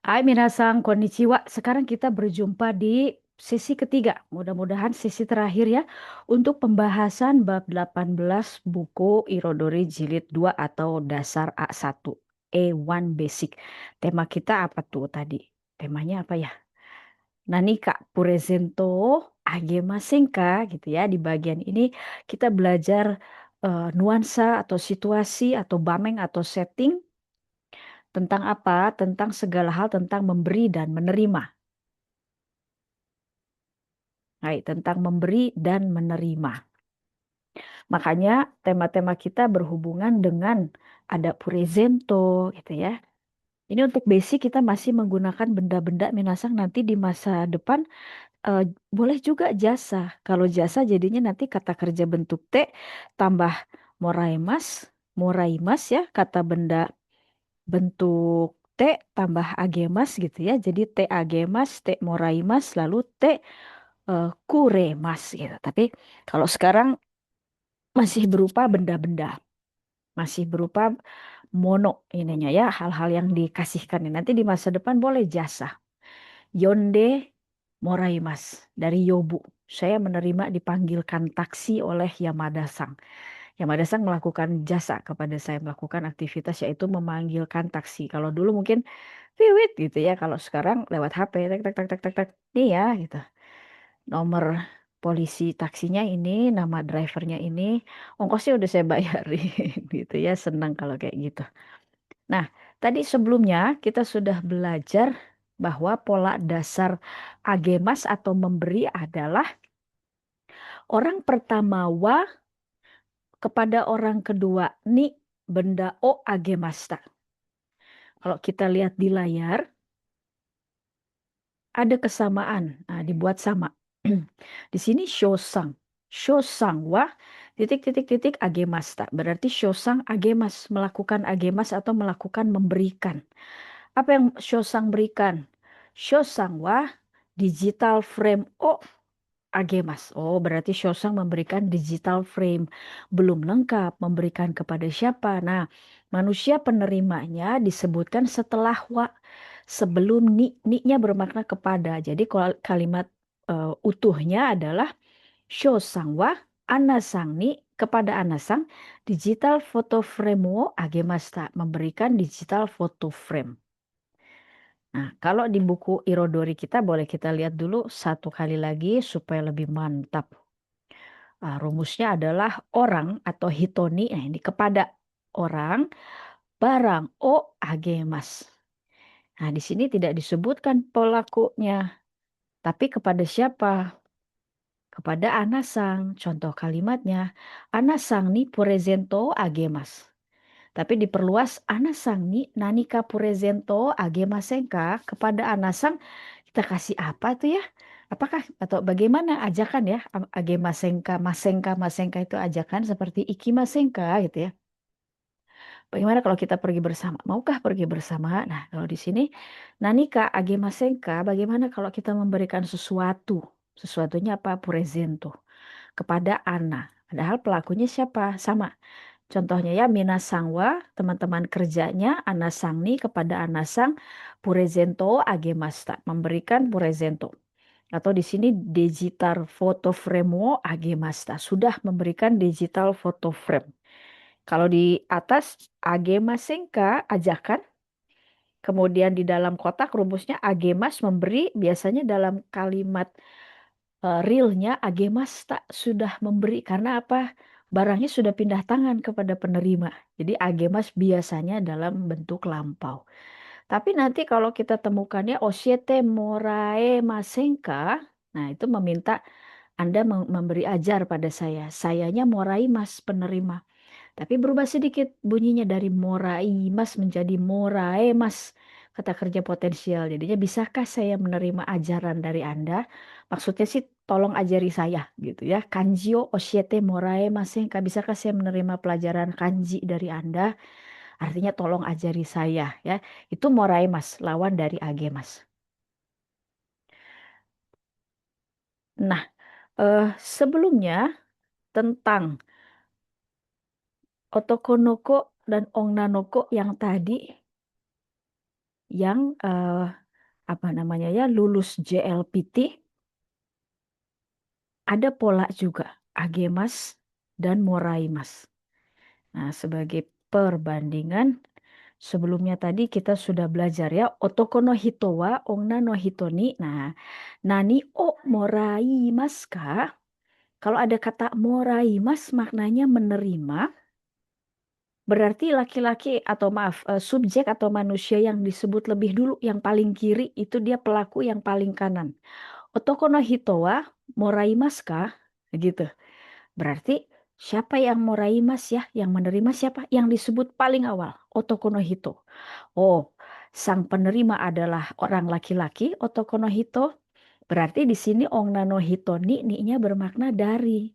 Hai minasan, konnichiwa. Sekarang kita berjumpa di sesi ketiga. Mudah-mudahan sesi terakhir ya untuk pembahasan bab 18 buku Irodori Jilid 2 atau Dasar A1. A1 Basic. Tema kita apa tuh tadi? Temanya apa ya? Nanika Purezento Agemasen ka gitu ya. Di bagian ini kita belajar nuansa atau situasi atau bameng atau setting tentang apa? Tentang segala hal tentang memberi dan menerima. Baik, tentang memberi dan menerima. Makanya tema-tema kita berhubungan dengan ada presento gitu ya. Ini untuk basic kita masih menggunakan benda-benda minasang nanti di masa depan eh, boleh juga jasa. Kalau jasa jadinya nanti kata kerja bentuk T tambah moraimas, moraimas ya kata benda bentuk T tambah agemas gitu ya. Jadi T agemas, T moraimas, lalu T kuremas gitu. Tapi kalau sekarang masih berupa benda-benda, masih berupa mono ininya ya, hal-hal yang dikasihkan. Nanti di masa depan boleh jasa. Yonde moraimas dari Yobu. Saya menerima dipanggilkan taksi oleh Yamada-sang. Yamada-sang melakukan jasa kepada saya, melakukan aktivitas yaitu memanggilkan taksi. Kalau dulu mungkin Wiwit gitu ya. Kalau sekarang lewat HP, tek tek tek tek tek tek, nih ya gitu. Nomor polisi taksinya ini, nama drivernya ini, ongkosnya udah saya bayarin gitu ya. Senang kalau kayak gitu. Nah, tadi sebelumnya kita sudah belajar bahwa pola dasar agemas atau memberi adalah orang pertama wa kepada orang kedua ni benda o agemasta. Kalau kita lihat di layar, ada kesamaan. Nah, dibuat sama. Di sini shosang. Shosang wa titik titik titik agemasta. Berarti shosang agemas, melakukan agemas atau melakukan memberikan. Apa yang shosang berikan? Shosang wa digital frame o agemas. Oh, berarti Shosang memberikan digital frame. Belum lengkap, memberikan kepada siapa? Nah, manusia penerimanya disebutkan setelah wa. Sebelum ni, ni-nya bermakna kepada. Jadi kalimat utuhnya adalah Shosang wa anasang ni kepada anasang digital photo frame wo agemasta. Memberikan digital photo frame. Nah, kalau di buku Irodori kita boleh kita lihat dulu satu kali lagi supaya lebih mantap. Rumusnya adalah orang atau hitoni, nah ini kepada orang, barang, o, agemas. Nah, di sini tidak disebutkan pelakunya, tapi kepada siapa? Kepada anasang. Contoh kalimatnya, anasang ni purezento agemas. Tapi diperluas anasang ni nanika purezento agemasenka kepada anasang kita kasih apa tuh ya? Apakah atau bagaimana ajakan ya agemasenka masenka masenka itu ajakan seperti ikimasenka gitu ya. Bagaimana kalau kita pergi bersama? Maukah pergi bersama? Nah, kalau di sini nanika agemasenka bagaimana kalau kita memberikan sesuatu? Sesuatunya apa? Purezento kepada Ana. Padahal pelakunya siapa? Sama. Contohnya ya Minasang wa teman-teman kerjanya Anasang ni kepada Anasang purezento agemasta memberikan purezento atau di sini digital photo frame wo agemasta sudah memberikan digital photo frame. Kalau di atas agemasenka ajakan, kemudian di dalam kotak rumusnya agemas memberi biasanya dalam kalimat realnya Agemas tak sudah memberi karena apa? Barangnya sudah pindah tangan kepada penerima. Jadi Agemas biasanya dalam bentuk lampau. Tapi nanti kalau kita temukannya Oshete Morae Masenka, nah itu meminta Anda memberi ajar pada saya. Sayanya Morai Mas penerima. Tapi berubah sedikit bunyinya dari morai mas menjadi morae mas. Kata kerja potensial. Jadinya bisakah saya menerima ajaran dari Anda? Maksudnya sih tolong ajari saya gitu ya. Kanjio oshiete morae masen. Bisakah saya menerima pelajaran kanji dari Anda? Artinya tolong ajari saya ya. Itu morae mas, lawan dari age mas. Nah, sebelumnya tentang otokonoko dan ongnanoko yang tadi yang apa namanya ya, lulus JLPT, ada pola juga agemas dan moraimas. Nah, sebagai perbandingan, sebelumnya tadi kita sudah belajar ya, otoko no hito wa onna no hito ni. Nah, nani o moraimasu ka? Kalau ada kata moraimas maknanya menerima, berarti laki-laki atau maaf, subjek atau manusia yang disebut lebih dulu, yang paling kiri itu dia pelaku yang paling kanan. Otoko no hito wa moraimasu ka? Gitu. Berarti siapa yang moraimas ya? Yang menerima siapa? Yang disebut paling awal, otoko no hito. Oh, sang penerima adalah orang laki-laki, otoko no hito. Berarti di sini ongna no hito ni-nya bermakna dari.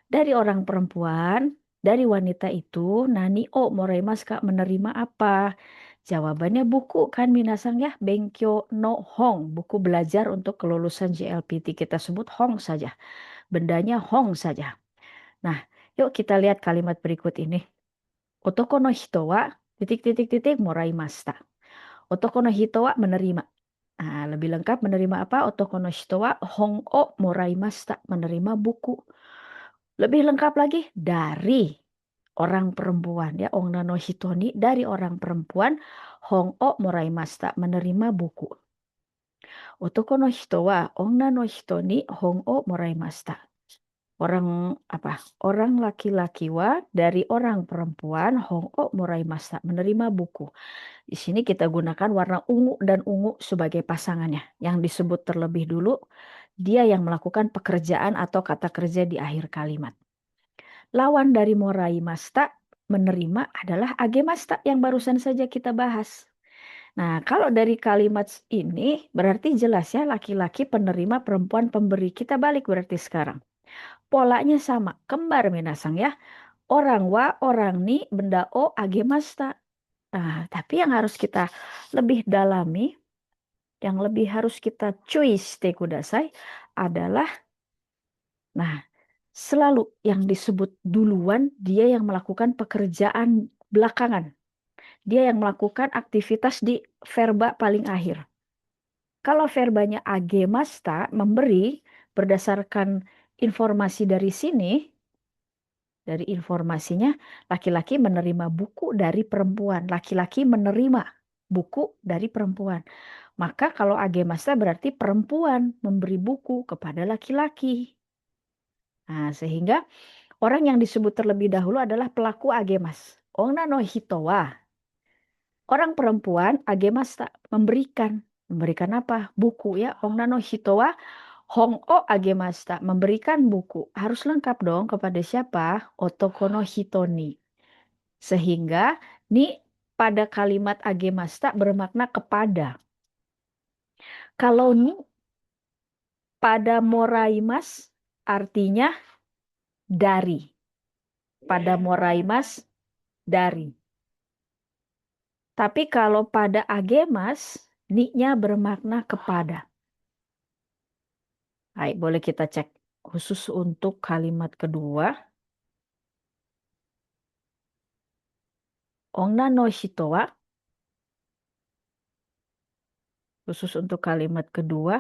Dari orang perempuan, dari wanita itu, nani o moraimasu kak, menerima apa? Jawabannya buku kan minasang ya, Benkyo no Hong, buku belajar untuk kelulusan JLPT. Kita sebut Hong saja, bendanya Hong saja. Nah, yuk kita lihat kalimat berikut ini. Otoko no hito wa titik titik titik moraimashita. Otoko no hito wa menerima. Nah, lebih lengkap menerima apa? Otoko no hito wa hong o moraimashita, menerima buku. Lebih lengkap lagi dari orang perempuan ya, ongna no hito ni, dari orang perempuan, hong o moraimashita, menerima buku. Otoko no hito wa ongna no hito ni hong o moraimashita. Orang apa? Orang laki-laki wa dari orang perempuan hong o moraimashita, menerima buku. Di sini kita gunakan warna ungu dan ungu sebagai pasangannya. Yang disebut terlebih dulu, dia yang melakukan pekerjaan atau kata kerja di akhir kalimat. Lawan dari moraimashita, menerima, adalah agemashita yang barusan saja kita bahas. Nah, kalau dari kalimat ini berarti jelas ya, laki-laki penerima, perempuan pemberi. Kita balik berarti sekarang. Polanya sama, kembar minasang ya. Orang wa, orang ni, benda o, agemashita. Nah, tapi yang harus kita lebih dalami, yang lebih harus kita cuy shite kudasai adalah, nah, selalu yang disebut duluan, dia yang melakukan pekerjaan belakangan. Dia yang melakukan aktivitas di verba paling akhir. Kalau verbanya agemashita, memberi, berdasarkan informasi dari sini, dari informasinya, laki-laki menerima buku dari perempuan. Laki-laki menerima buku dari perempuan. Maka kalau agemashita berarti perempuan memberi buku kepada laki-laki. Nah, sehingga orang yang disebut terlebih dahulu adalah pelaku agemas. Onna no hito wa. Orang perempuan agemashita, memberikan. Memberikan apa? Buku ya. Onna no hito wa hong o agemashita, memberikan buku. Harus lengkap dong kepada siapa? Otoko no hito ni. Sehingga ni pada kalimat agemashita bermakna kepada. Kalau ni pada moraimas artinya dari. Pada moraimas dari. Tapi kalau pada agemas, ni-nya bermakna kepada. Baik, boleh kita cek khusus untuk kalimat kedua. Onna no hito wa, khusus untuk kalimat kedua.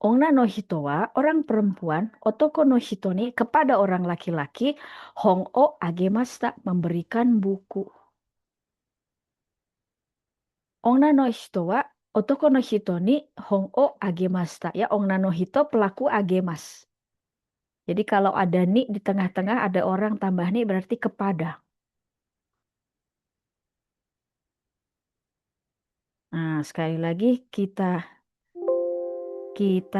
Onna no hito wa, orang perempuan, otoko no hito ni, kepada orang laki-laki, hong o agemashita, memberikan buku. Onna no hito wa, otoko no hito ni, hong o agemashita. Ya, onna no hito pelaku agemas. Jadi kalau ada ni di tengah-tengah, ada orang tambah ni, berarti kepada. Nah, sekali lagi kita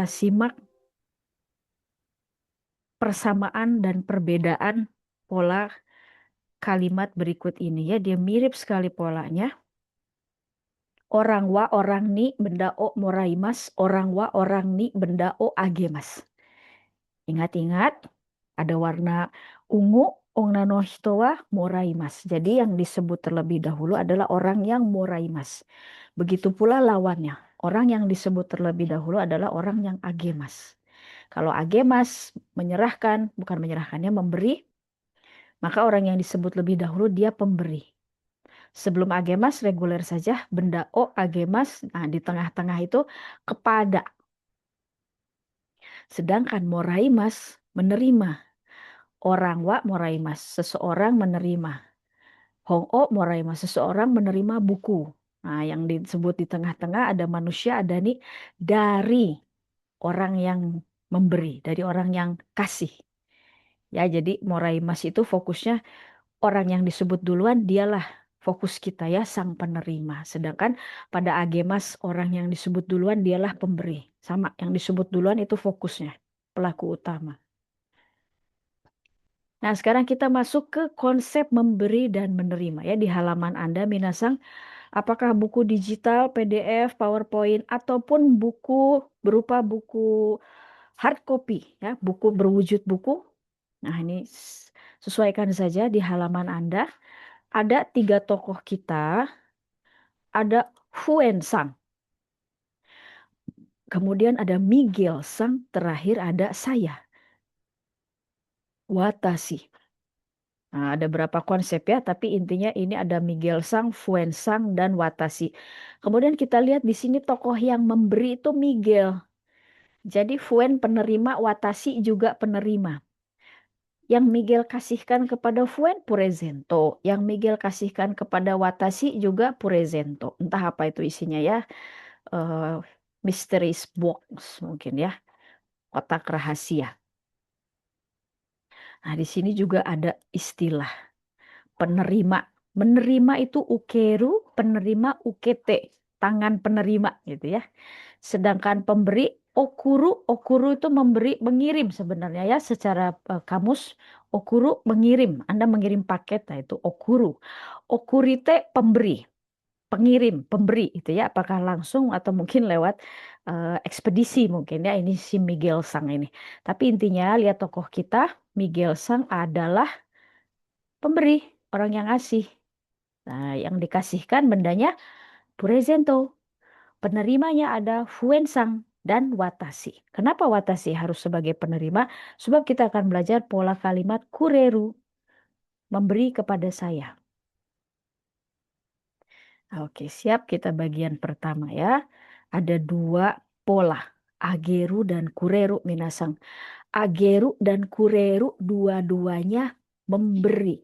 simak persamaan dan perbedaan pola kalimat berikut ini ya. Dia mirip sekali polanya. Orang wa, orang ni, benda o moraimas. Orang wa, orang ni, benda o agemas. Ingat-ingat, ada warna ungu, onna no hito wa moraimas. Jadi yang disebut terlebih dahulu adalah orang yang moraimas. Begitu pula lawannya. Orang yang disebut terlebih dahulu adalah orang yang agemas. Kalau agemas menyerahkan, bukan menyerahkannya, memberi. Maka orang yang disebut lebih dahulu dia pemberi. Sebelum agemas reguler saja, benda O agemas, nah di tengah-tengah itu kepada. Sedangkan moraimas menerima. Orang wa moraimas, seseorang menerima. Hong O moraimas, seseorang menerima buku. Nah, yang disebut di tengah-tengah ada manusia, ada nih dari orang yang memberi, dari orang yang kasih. Ya, jadi moraimas itu fokusnya orang yang disebut duluan dialah fokus kita ya, sang penerima. Sedangkan pada agemas orang yang disebut duluan dialah pemberi. Sama, yang disebut duluan itu fokusnya, pelaku utama. Nah, sekarang kita masuk ke konsep memberi dan menerima ya di halaman Anda, Minasang. Apakah buku digital, PDF, PowerPoint, ataupun buku berupa buku hard copy ya, buku berwujud buku. Nah, ini sesuaikan saja di halaman Anda. Ada tiga tokoh kita, ada Huen Sang, kemudian ada Miguel Sang, terakhir ada saya, Watashi. Nah, ada berapa konsep ya, tapi intinya ini ada Miguel Sang, Fuen Sang, dan Watashi. Kemudian kita lihat di sini tokoh yang memberi itu Miguel. Jadi Fuen penerima, Watashi juga penerima. Yang Miguel kasihkan kepada Fuen, Purezento. Yang Miguel kasihkan kepada Watashi juga Purezento. Entah apa itu isinya ya. eh Mysterious box mungkin ya. Kotak rahasia. Nah, di sini juga ada istilah penerima. Menerima itu ukeru, penerima ukete, tangan penerima gitu ya. Sedangkan pemberi okuru, okuru itu memberi, mengirim sebenarnya ya secara kamus. Okuru mengirim, Anda mengirim paket, nah itu okuru. Okurite pemberi, pengirim, pemberi itu ya. Apakah langsung atau mungkin lewat ekspedisi mungkin ya. Ini si Miguel Sang ini. Tapi intinya lihat tokoh kita, Miguel Sang adalah pemberi, orang yang ngasih. Nah, yang dikasihkan bendanya presento. Penerimanya ada Fuensang dan Watashi. Kenapa Watashi harus sebagai penerima? Sebab kita akan belajar pola kalimat kureru, memberi kepada saya. Oke, siap, kita bagian pertama ya. Ada dua pola, ageru dan kureru minasang. Ageru dan kureru dua-duanya memberi.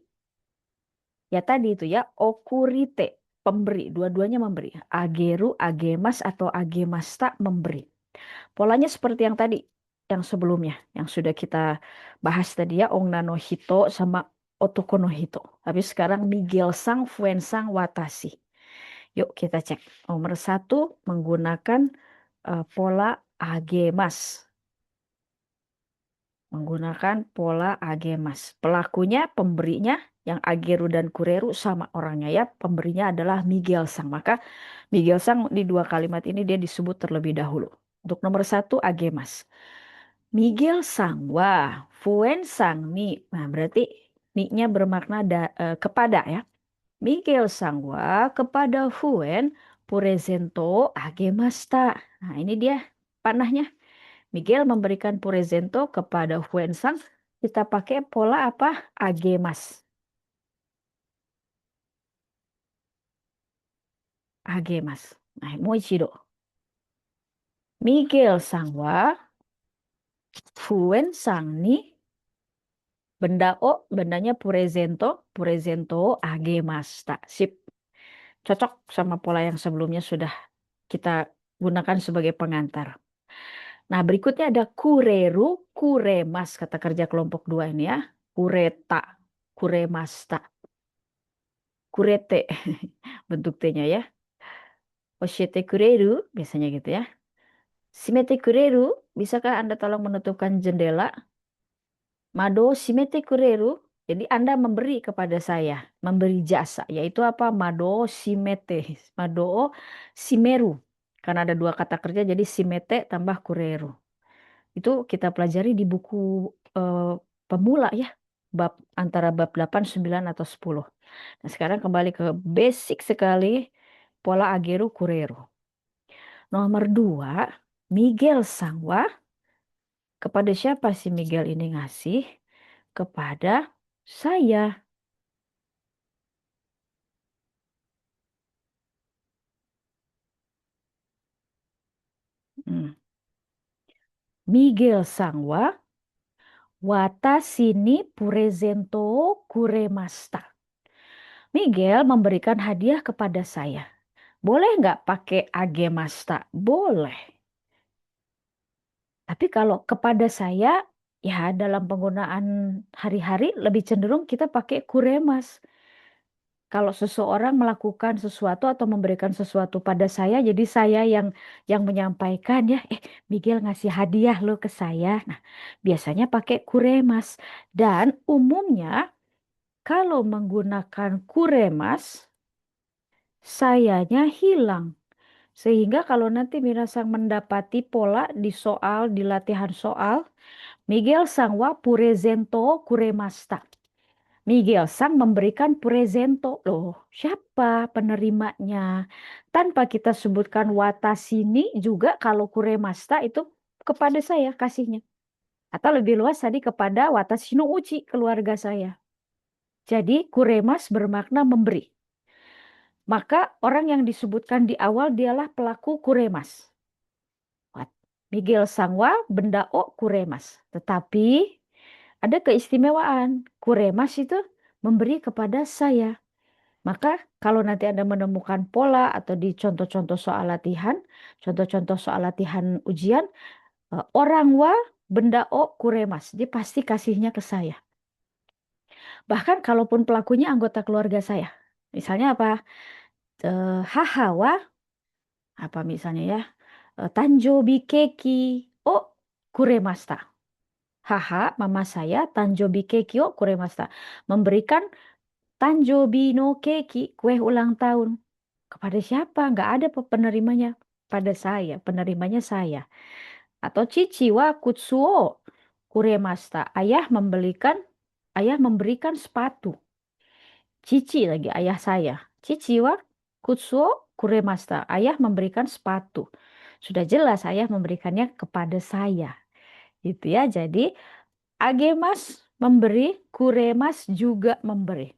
Ya tadi itu ya, okurite, pemberi, dua-duanya memberi. Ageru, agemas atau agemasta memberi. Polanya seperti yang tadi, yang sebelumnya, yang sudah kita bahas tadi ya, Ongna no Hito sama Otoko no Hito. Tapi sekarang Miguel Sang, Fuen Sang, Watashi. Yuk kita cek. Nomor satu menggunakan pola agemas. Menggunakan pola agemas. Pelakunya, pemberinya, yang ageru dan kureru sama orangnya ya. Pemberinya adalah Miguel Sang. Maka Miguel Sang di dua kalimat ini dia disebut terlebih dahulu. Untuk nomor satu agemas. Miguel Sang wa Fuen Sang ni. Nah, berarti ni-nya bermakna kepada ya. Miguel Sang wa kepada Fuen presento agemasta. Nah, ini dia panahnya. Miguel memberikan presento kepada Fuen Sang. Kita pakai pola apa? Agemas. Agemas. Nah, moichido. Miguel Sang wa Fuen Sang ni benda O, bendanya Purezento, Purezento Agemasta. Sip, cocok sama pola yang sebelumnya sudah kita gunakan sebagai pengantar. Nah, berikutnya ada kureru, kuremas, kata kerja kelompok dua ini ya. Kureta, kuremasta, kurete, bentuk T-nya ya. Oshete kureru, biasanya gitu ya. Shimete kureru, bisakah Anda tolong menutupkan jendela? Mado shimete kureru. Jadi Anda memberi kepada saya, memberi jasa, yaitu apa? Mado shimete, mado shimeru. Karena ada dua kata kerja, jadi shimete tambah kureru. Itu kita pelajari di buku eh, pemula ya, bab antara bab 8, 9 atau 10. Nah, sekarang kembali ke basic sekali pola ageru kureru. Nomor 2, Miguel Sangwa. Kepada siapa si Miguel ini ngasih? Kepada Saya. Hmm. Miguel sang wa watashi ni purezento kuremashita. Miguel memberikan hadiah kepada saya. Boleh nggak pakai agemasta? Boleh. Tapi kalau kepada saya, ya dalam penggunaan hari-hari lebih cenderung kita pakai kuremas. Kalau seseorang melakukan sesuatu atau memberikan sesuatu pada saya, jadi saya yang menyampaikan ya, Miguel ngasih hadiah lo ke saya. Nah, biasanya pakai kuremas. Dan umumnya kalau menggunakan kuremas, sayanya hilang. Sehingga kalau nanti Minasang mendapati pola di soal, di latihan soal, Miguel sang wa purezento kuremasta. Miguel sang memberikan purezento. Loh, siapa penerimanya? Tanpa kita sebutkan watasini juga kalau kuremasta itu kepada saya kasihnya. Atau lebih luas tadi kepada watashi no uchi, keluarga saya. Jadi kuremas bermakna memberi. Maka orang yang disebutkan di awal dialah pelaku kuremas. Miguel Sangwa benda o kuremas. Tetapi ada keistimewaan. Kuremas itu memberi kepada saya. Maka kalau nanti Anda menemukan pola atau di contoh-contoh soal latihan ujian, orang wa benda o kuremas. Dia pasti kasihnya ke saya. Bahkan kalaupun pelakunya anggota keluarga saya. Misalnya apa? Haha wa apa misalnya ya? Tanjobi keki o kuremasta. Haha, mama saya Tanjobi keki o kuremasta. Memberikan Tanjobi no keki, kue ulang tahun. Kepada siapa? Nggak ada penerimanya. Pada saya, penerimanya saya. Atau Cici wa kutsuo kuremasta. Ayah memberikan sepatu. Cici lagi, ayah saya. Cici wa kutsuo kuremasta. Ayah memberikan sepatu. Sudah jelas ayah memberikannya kepada saya. Gitu ya. Jadi agemas memberi, kuremas juga memberi.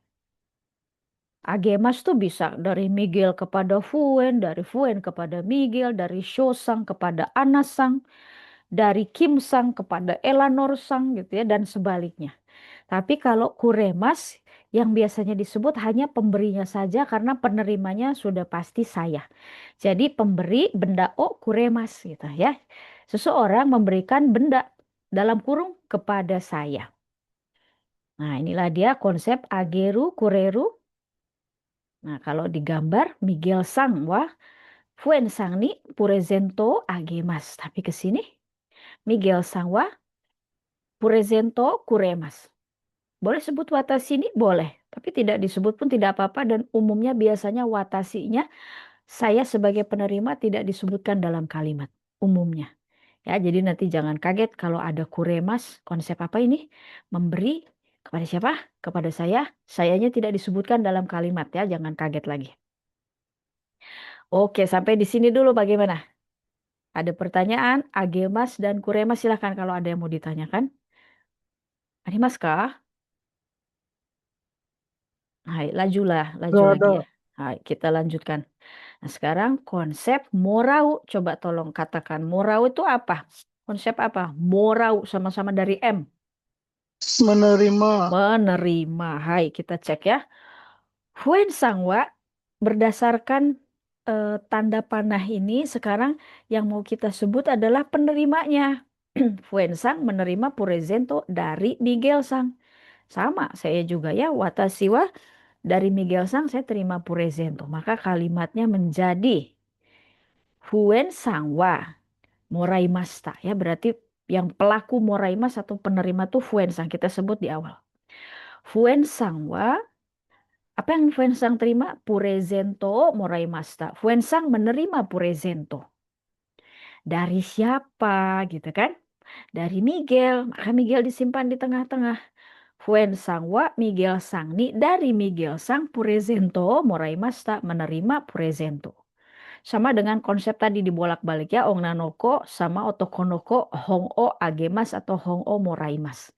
Agemas tuh bisa dari Miguel kepada Fuen, dari Fuen kepada Miguel, dari Shosang kepada Anasang, dari Kim Sang kepada Eleanor Sang gitu ya, dan sebaliknya. Tapi kalau kuremas yang biasanya disebut hanya pemberinya saja karena penerimanya sudah pasti saya. Jadi pemberi benda o kuremas gitu ya. Seseorang memberikan benda dalam kurung kepada saya. Nah, inilah dia konsep ageru, kureru. Nah, kalau digambar Miguel Sang, wah, Fuen Sang ni purezento agemas. Tapi ke sini Miguel Sang wah, purezento kuremas. Boleh sebut watashi ini? Boleh. Tapi tidak disebut pun tidak apa-apa dan umumnya biasanya watashinya saya sebagai penerima tidak disebutkan dalam kalimat umumnya. Ya, jadi nanti jangan kaget kalau ada kuremas, konsep apa ini? Memberi kepada siapa? Kepada saya. Sayanya tidak disebutkan dalam kalimat ya, jangan kaget lagi. Oke, sampai di sini dulu bagaimana? Ada pertanyaan, agemas dan kuremas silahkan kalau ada yang mau ditanyakan. Mas kah? Hai, laju Gak lagi ya. ada. Hai, kita lanjutkan. Nah, sekarang konsep morau. Coba tolong katakan, morau itu apa? Konsep apa? Morau sama-sama dari M. Menerima. Menerima. Hai, kita cek ya. Huen Sangwa berdasarkan tanda panah ini sekarang yang mau kita sebut adalah penerimanya. Huen Sang menerima purezento dari Miguel Sang. Sama, saya juga ya. Watashi wa dari Miguel Sang saya terima purezento. Maka kalimatnya menjadi Huen Sang wa moraimashita. Ya, berarti yang pelaku moraimas atau penerima tuh Huen Sang. Kita sebut di awal. Huen Sang wa apa yang Fuensang terima? Purezento moraimashita. Fuensang menerima purezento. Dari siapa gitu kan? Dari Miguel. Maka Miguel disimpan di tengah-tengah. Fuensang wa Miguel Sang ni dari Miguel Sang purezento moraimashita menerima purezento. Sama dengan konsep tadi dibolak-balik ya. Ongnanoko sama otokonoko Hong-o agemas atau Hong-o moraimas.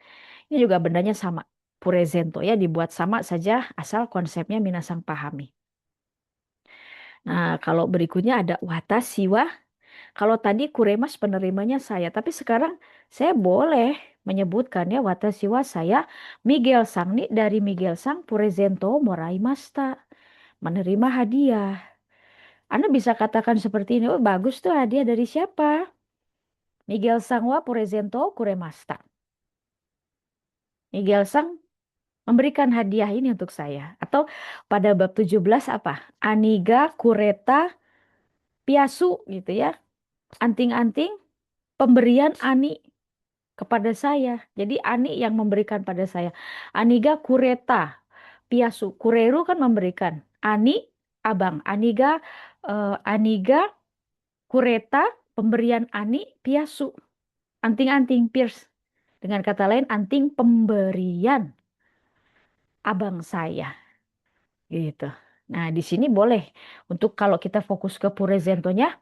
Ini juga bendanya sama. purezento ya, dibuat sama saja asal konsepnya minasang pahami. Nah, kalau berikutnya ada watashi wa. Kalau tadi kuremas penerimanya saya, tapi sekarang saya boleh menyebutkannya watashi wa saya Miguel Sang nih dari Miguel Sang purezento moraimashita. Menerima hadiah. Anda bisa katakan seperti ini, oh bagus tuh hadiah dari siapa? Miguel Sang wa purezento kuremashita. Miguel Sang memberikan hadiah ini untuk saya. Atau pada bab 17 apa? Aniga kureta piasu gitu ya. Anting-anting pemberian Ani kepada saya. Jadi Ani yang memberikan pada saya. Aniga kureta piasu. Kureru kan memberikan. Ani abang. Aniga kureta pemberian Ani piasu. Anting-anting pierce. Dengan kata lain anting pemberian abang saya. Gitu. Nah, di sini boleh untuk kalau kita fokus ke Purezentonya,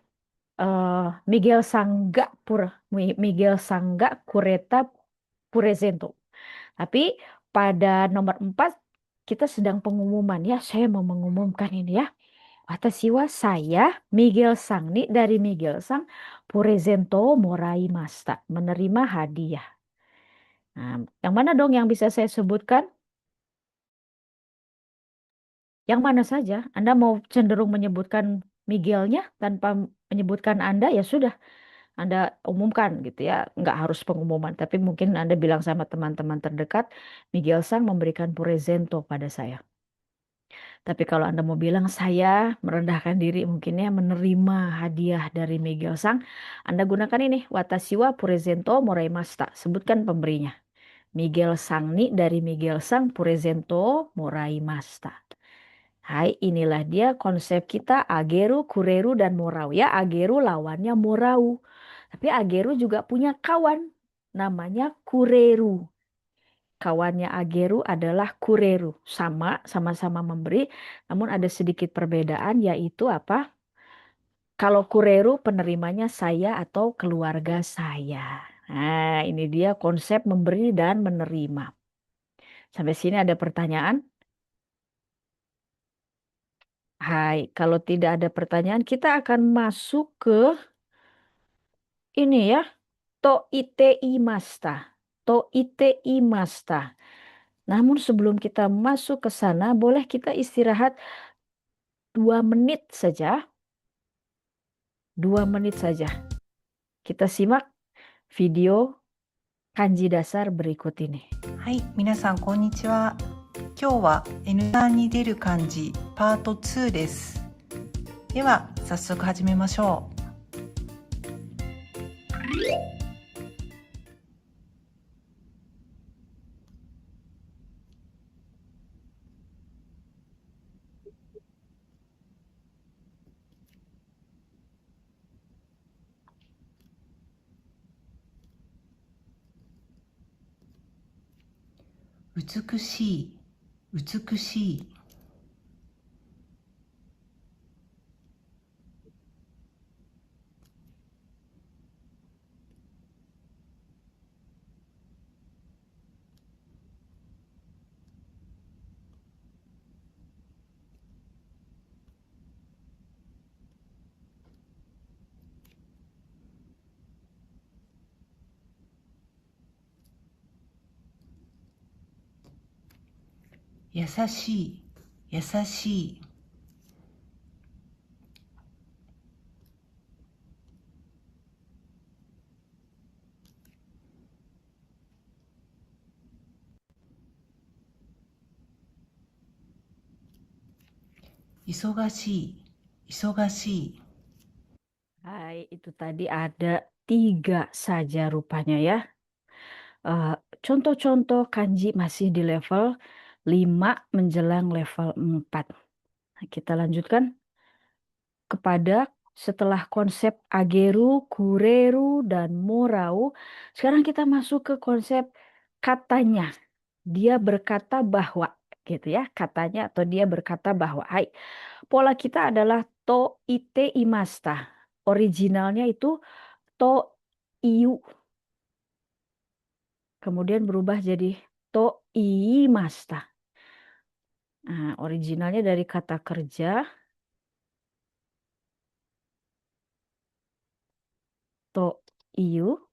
eh, Miguel Sangga Kureta Purezento. Tapi pada nomor 4 kita sedang pengumuman ya, saya mau mengumumkan ini ya. Watashi wa saya Miguel Sang nih dari Miguel Sang Purezento moraimashita, menerima hadiah. Nah, yang mana dong yang bisa saya sebutkan? Yang mana saja, Anda mau cenderung menyebutkan Miguelnya tanpa menyebutkan Anda, ya sudah, Anda umumkan gitu ya. Nggak harus pengumuman, tapi mungkin Anda bilang sama teman-teman terdekat, Miguel Sang memberikan purezento pada saya. Tapi kalau Anda mau bilang saya merendahkan diri mungkin ya menerima hadiah dari Miguel Sang, Anda gunakan ini, watashi wa purezento moraimashita. Sebutkan pemberinya. Miguel Sang ni dari Miguel Sang purezento moraimashita. Hai, inilah dia konsep kita Ageru, Kureru, dan Morau. Ya, Ageru lawannya Morau. Tapi Ageru juga punya kawan. Namanya Kureru. Kawannya Ageru adalah Kureru. Sama-sama memberi. Namun ada sedikit perbedaan yaitu apa? Kalau Kureru penerimanya saya atau keluarga saya. Nah, ini dia konsep memberi dan menerima. Sampai sini ada pertanyaan? Hai, kalau tidak ada pertanyaan, kita akan masuk ke ini ya, to ite imasta. To ite imasta. Namun sebelum kita masuk ke sana, boleh kita istirahat 2 menit saja. 2 menit saja. Kita simak video kanji dasar berikut ini. はい、皆さんこんにちは。今日は N3 に出る漢字パート2です。では早速始めましょう。美しい、美しい。優しい、優しい。忙しい、忙しい。Hai, itu tadi ada 3 saja rupanya ya. Contoh-contoh kanji masih di level 5 menjelang level 4. Nah, kita lanjutkan kepada setelah konsep ageru, kureru, dan morau. Sekarang kita masuk ke konsep katanya. Dia berkata bahwa, gitu ya, katanya atau dia berkata bahwa. Hai, pola kita adalah to ite imasta. Originalnya itu to iu. Kemudian berubah jadi to imasta. Nah, originalnya dari kata kerja to iu.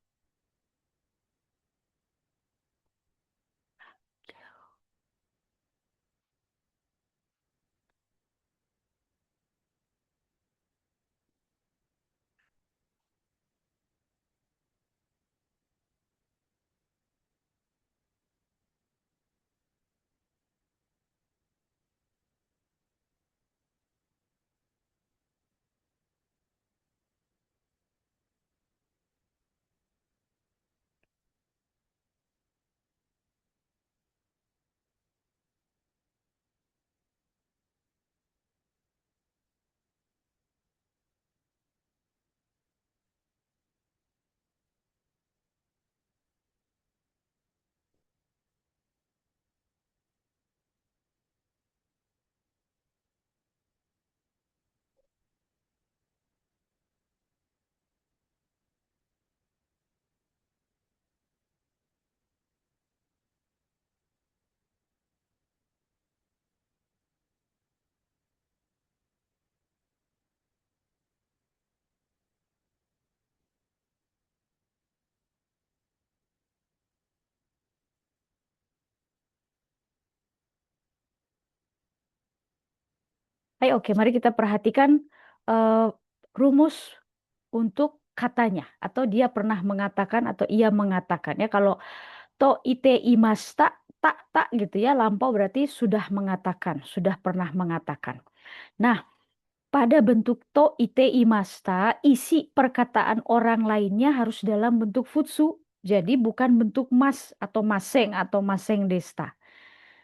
Hai, oke, mari kita perhatikan eh, rumus untuk katanya atau dia pernah mengatakan atau ia mengatakan ya. Kalau to ite imasta tak tak gitu ya, lampau berarti sudah mengatakan, sudah pernah mengatakan. Nah, pada bentuk to ite imasta, isi perkataan orang lainnya harus dalam bentuk futsu. Jadi bukan bentuk mas atau maseng atau maseng desta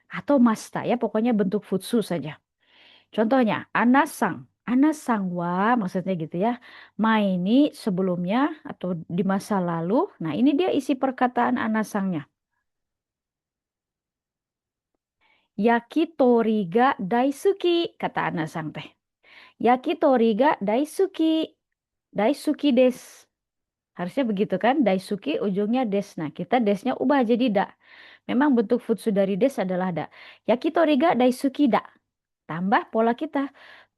atau masta ya, pokoknya bentuk futsu saja. Contohnya, anasang. Anasang wa maksudnya gitu ya. Ma ini sebelumnya atau di masa lalu. Nah, ini dia isi perkataan anasangnya. Yakitori ga daisuki, kata anasang teh. Yakitori ga daisuki. Daisuki des. Harusnya begitu kan? Daisuki ujungnya des. Nah, kita desnya ubah jadi da. Memang bentuk futsu dari des adalah da. Yakitori ga daisuki da. Tambah pola kita.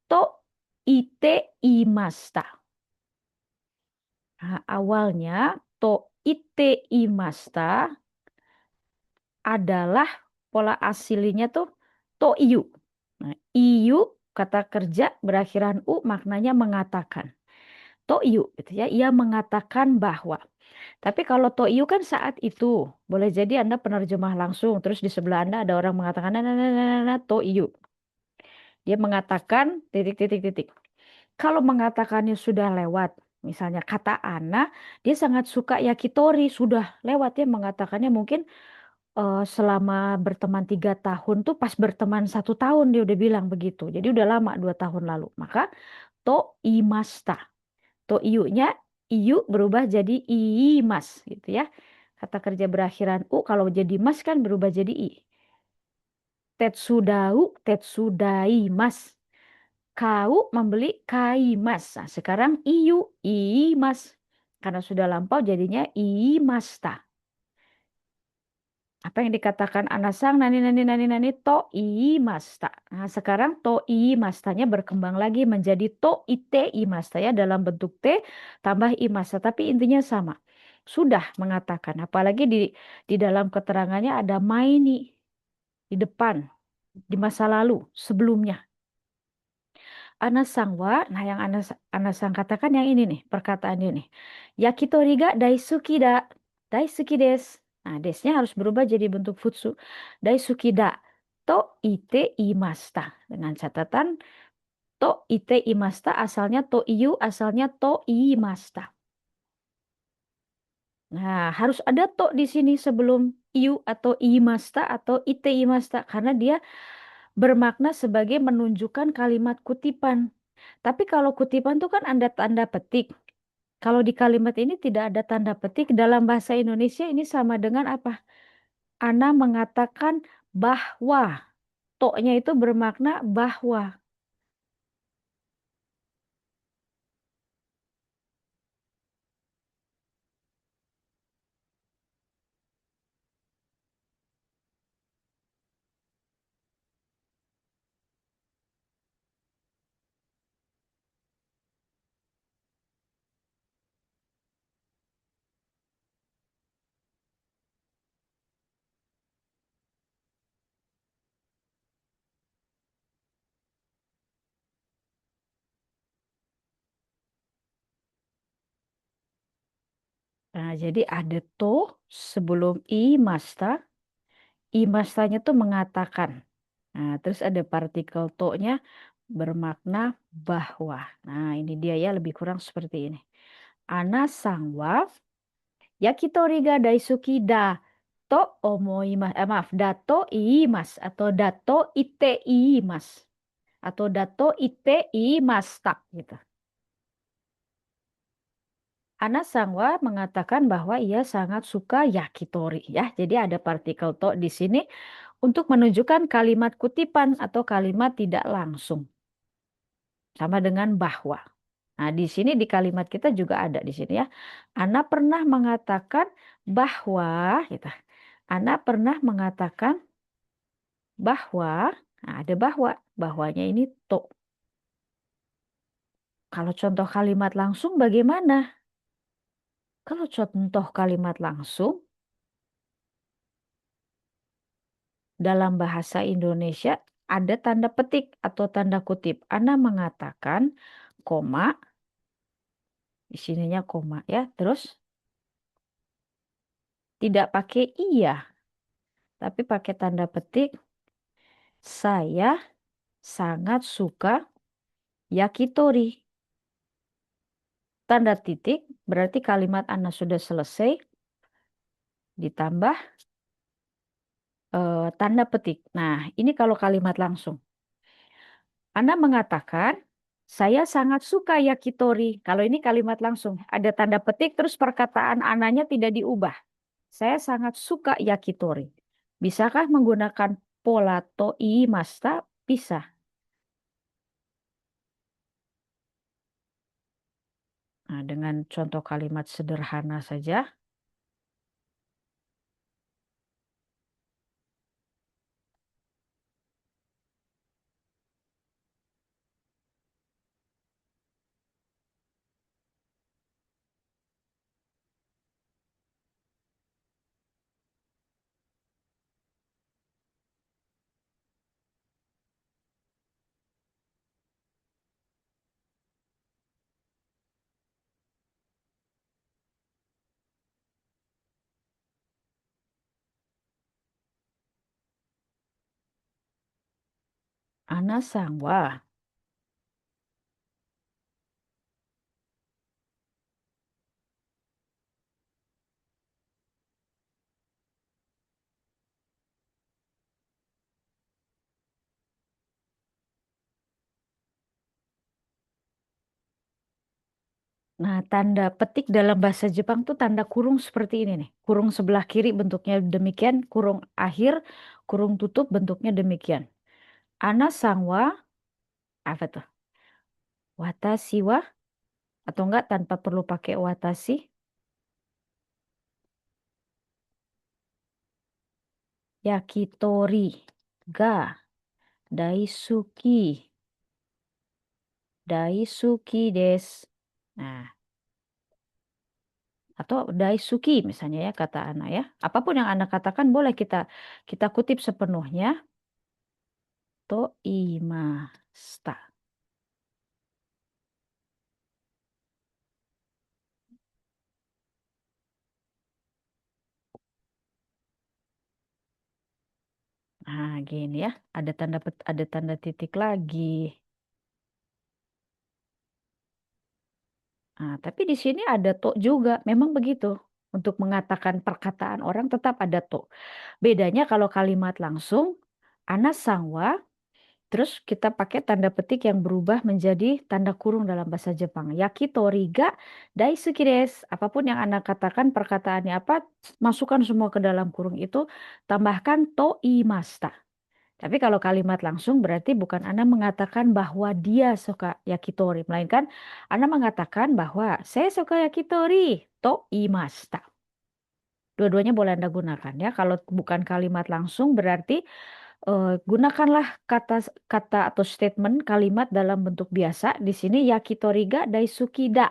To ite imasta. Nah, awalnya to ite imasta adalah pola aslinya tuh to iu. Nah, iu kata kerja berakhiran u maknanya mengatakan. To iu gitu ya, ia mengatakan bahwa. Tapi kalau to iu kan saat itu. Boleh jadi Anda penerjemah langsung terus di sebelah Anda ada orang mengatakan to iu. Dia mengatakan titik titik titik. Kalau mengatakannya sudah lewat, misalnya kata Ana, dia sangat suka yakitori, sudah lewat ya mengatakannya mungkin selama berteman 3 tahun tuh pas berteman 1 tahun dia udah bilang begitu. Jadi udah lama 2 tahun lalu. Maka to imasta. To iu-nya iu berubah jadi imas gitu ya. Kata kerja berakhiran u kalau jadi mas kan berubah jadi i. Tetsudau, tetsudaimas. Kau membeli kaimas. Nah, sekarang iu, imas. Karena sudah lampau jadinya imasta. Apa yang dikatakan anasang nani nani nani nani to imasta. Nah, sekarang to imastanya berkembang lagi menjadi to ite imasta ya dalam bentuk t tambah imasta tapi intinya sama. Sudah mengatakan apalagi di dalam keterangannya ada maini di depan di masa lalu sebelumnya. Anasang wa, nah yang Anasang katakan yang ini nih, perkataan ini. Yakitori ga daisuki da, daisuki des. Nah, desnya harus berubah jadi bentuk futsu. Daisuki da, to ite imasta. Dengan catatan, to ite imasta asalnya to iu, asalnya to imasta. Nah, harus ada to di sini sebelum iu atau imasta atau ite imasta. Karena dia bermakna sebagai menunjukkan kalimat kutipan. Tapi kalau kutipan itu kan ada tanda petik. Kalau di kalimat ini tidak ada tanda petik, dalam bahasa Indonesia ini sama dengan apa? Ana mengatakan bahwa. Toknya itu bermakna bahwa. Nah, jadi ada to sebelum imasta. Imastanya tuh mengatakan. Nah, terus ada partikel to-nya bermakna bahwa. Nah, ini dia ya lebih kurang seperti ini. Ana sang wa yakitori ga daisuki da to omoimasu. Maaf, dato iimasu atau dato ite iimasu atau dato ite iimashita gitu. Ana Sangwa mengatakan bahwa ia sangat suka yakitori ya. Jadi ada partikel to di sini untuk menunjukkan kalimat kutipan atau kalimat tidak langsung. Sama dengan bahwa. Nah, di sini di kalimat kita juga ada di sini ya. Ana pernah mengatakan bahwa gitu. Ana pernah mengatakan bahwa, nah ada bahwa, bahwanya ini to. Kalau contoh kalimat langsung bagaimana? Kalau contoh kalimat langsung dalam bahasa Indonesia ada tanda petik atau tanda kutip. Ana mengatakan, koma, di sininya koma ya. Terus tidak pakai iya, tapi pakai tanda petik. Saya sangat suka yakitori. Tanda titik berarti kalimat Ana sudah selesai. Ditambah tanda petik. Nah, ini kalau kalimat langsung. Ana mengatakan, saya sangat suka yakitori. Kalau ini kalimat langsung. Ada tanda petik, terus perkataan Ananya tidak diubah. Saya sangat suka yakitori. Bisakah menggunakan pola to imasta? Bisa. Nah, dengan contoh kalimat sederhana saja. Ana sangwa. Nah, tanda petik dalam bahasa Jepang tuh tanda kurung seperti ini nih. Kurung sebelah kiri bentuknya demikian, kurung akhir, kurung tutup bentuknya demikian. Ana sangwa, apa tuh? Watashi wa, atau enggak tanpa perlu pakai watashi. Yakitori ga daisuki. Daisuki desu. Nah, atau daisuki misalnya ya kata Ana ya. Apapun yang Ana katakan boleh kita kutip sepenuhnya. To imasta. Nah, gini ya. Ada tanda titik lagi. Nah, tapi di sini ada to juga. Memang begitu. Untuk mengatakan perkataan orang tetap ada to. Bedanya kalau kalimat langsung, Ana sangwa. Terus kita pakai tanda petik yang berubah menjadi tanda kurung dalam bahasa Jepang. Yakitori ga daisuki desu. Apapun yang Anda katakan, perkataannya apa, masukkan semua ke dalam kurung itu, tambahkan to imasta. Tapi kalau kalimat langsung berarti bukan Anda mengatakan bahwa dia suka yakitori. Melainkan Anda mengatakan bahwa saya suka yakitori. To imasta. Dua-duanya boleh Anda gunakan ya. Kalau bukan kalimat langsung berarti gunakanlah kata kata atau statement kalimat dalam bentuk biasa. Di sini yakitori ga daisuki da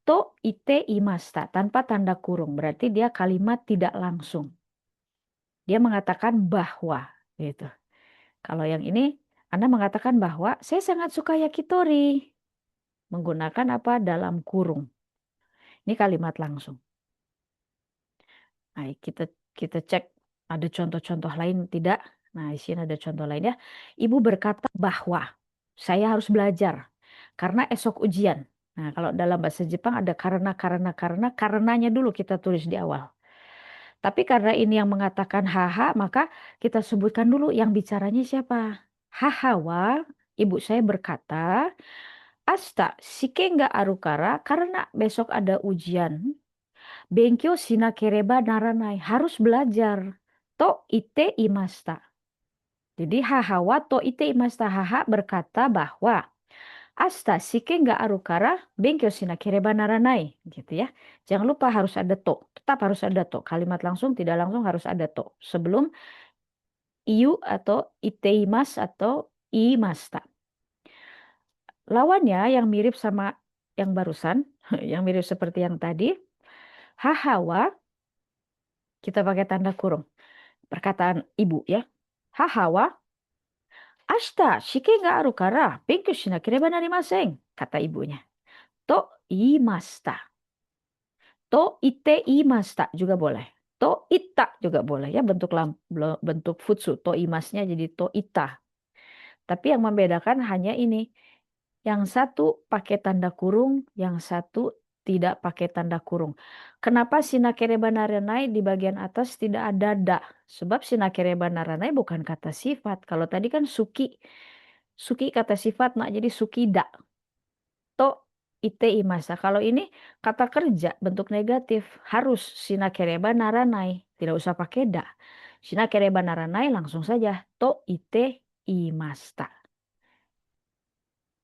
to ite imasta tanpa tanda kurung. Berarti dia kalimat tidak langsung. Dia mengatakan bahwa gitu. Kalau yang ini Anda mengatakan bahwa saya sangat suka yakitori. Menggunakan apa dalam kurung. Ini kalimat langsung. Nah, kita cek ada contoh-contoh lain tidak? Nah, di sini ada contoh lain ya. Ibu berkata bahwa saya harus belajar karena esok ujian. Nah, kalau dalam bahasa Jepang ada karenanya dulu kita tulis di awal. Tapi karena ini yang mengatakan haha, maka kita sebutkan dulu yang bicaranya siapa. Haha wa, ibu saya berkata, asta shike ga aru kara, karena besok ada ujian. Benkyou shinakereba naranai, harus belajar. To ite imasta. Jadi haha wa to ite imasta, haha berkata bahwa asta shike ga aru kara benkyou shinakereba naranai, gitu ya. Jangan lupa harus ada to, tetap harus ada to. Kalimat langsung tidak langsung harus ada to sebelum iu atau iteimas atau imasta. Lawannya yang mirip sama yang barusan, yang mirip seperti yang tadi, hahawa kita pakai tanda kurung. Perkataan ibu ya. Hahawa ashita shike ga aru kara benkyou shinakereba narimasen, kata ibunya. To imasta. To ite imasta juga boleh. To ita juga boleh ya, bentuk futsu. To imasnya jadi to ita. Tapi yang membedakan hanya ini. Yang satu pakai tanda kurung, yang satu tidak pakai tanda kurung. Kenapa shinakereba naranai di bagian atas tidak ada da? Sebab shinakereba naranai bukan kata sifat. Kalau tadi kan suki. Suki kata sifat, nak jadi suki da. To ite imasa. Kalau ini kata kerja bentuk negatif, harus shinakereba naranai, tidak usah pakai da. Shinakereba naranai langsung saja to ite imasta.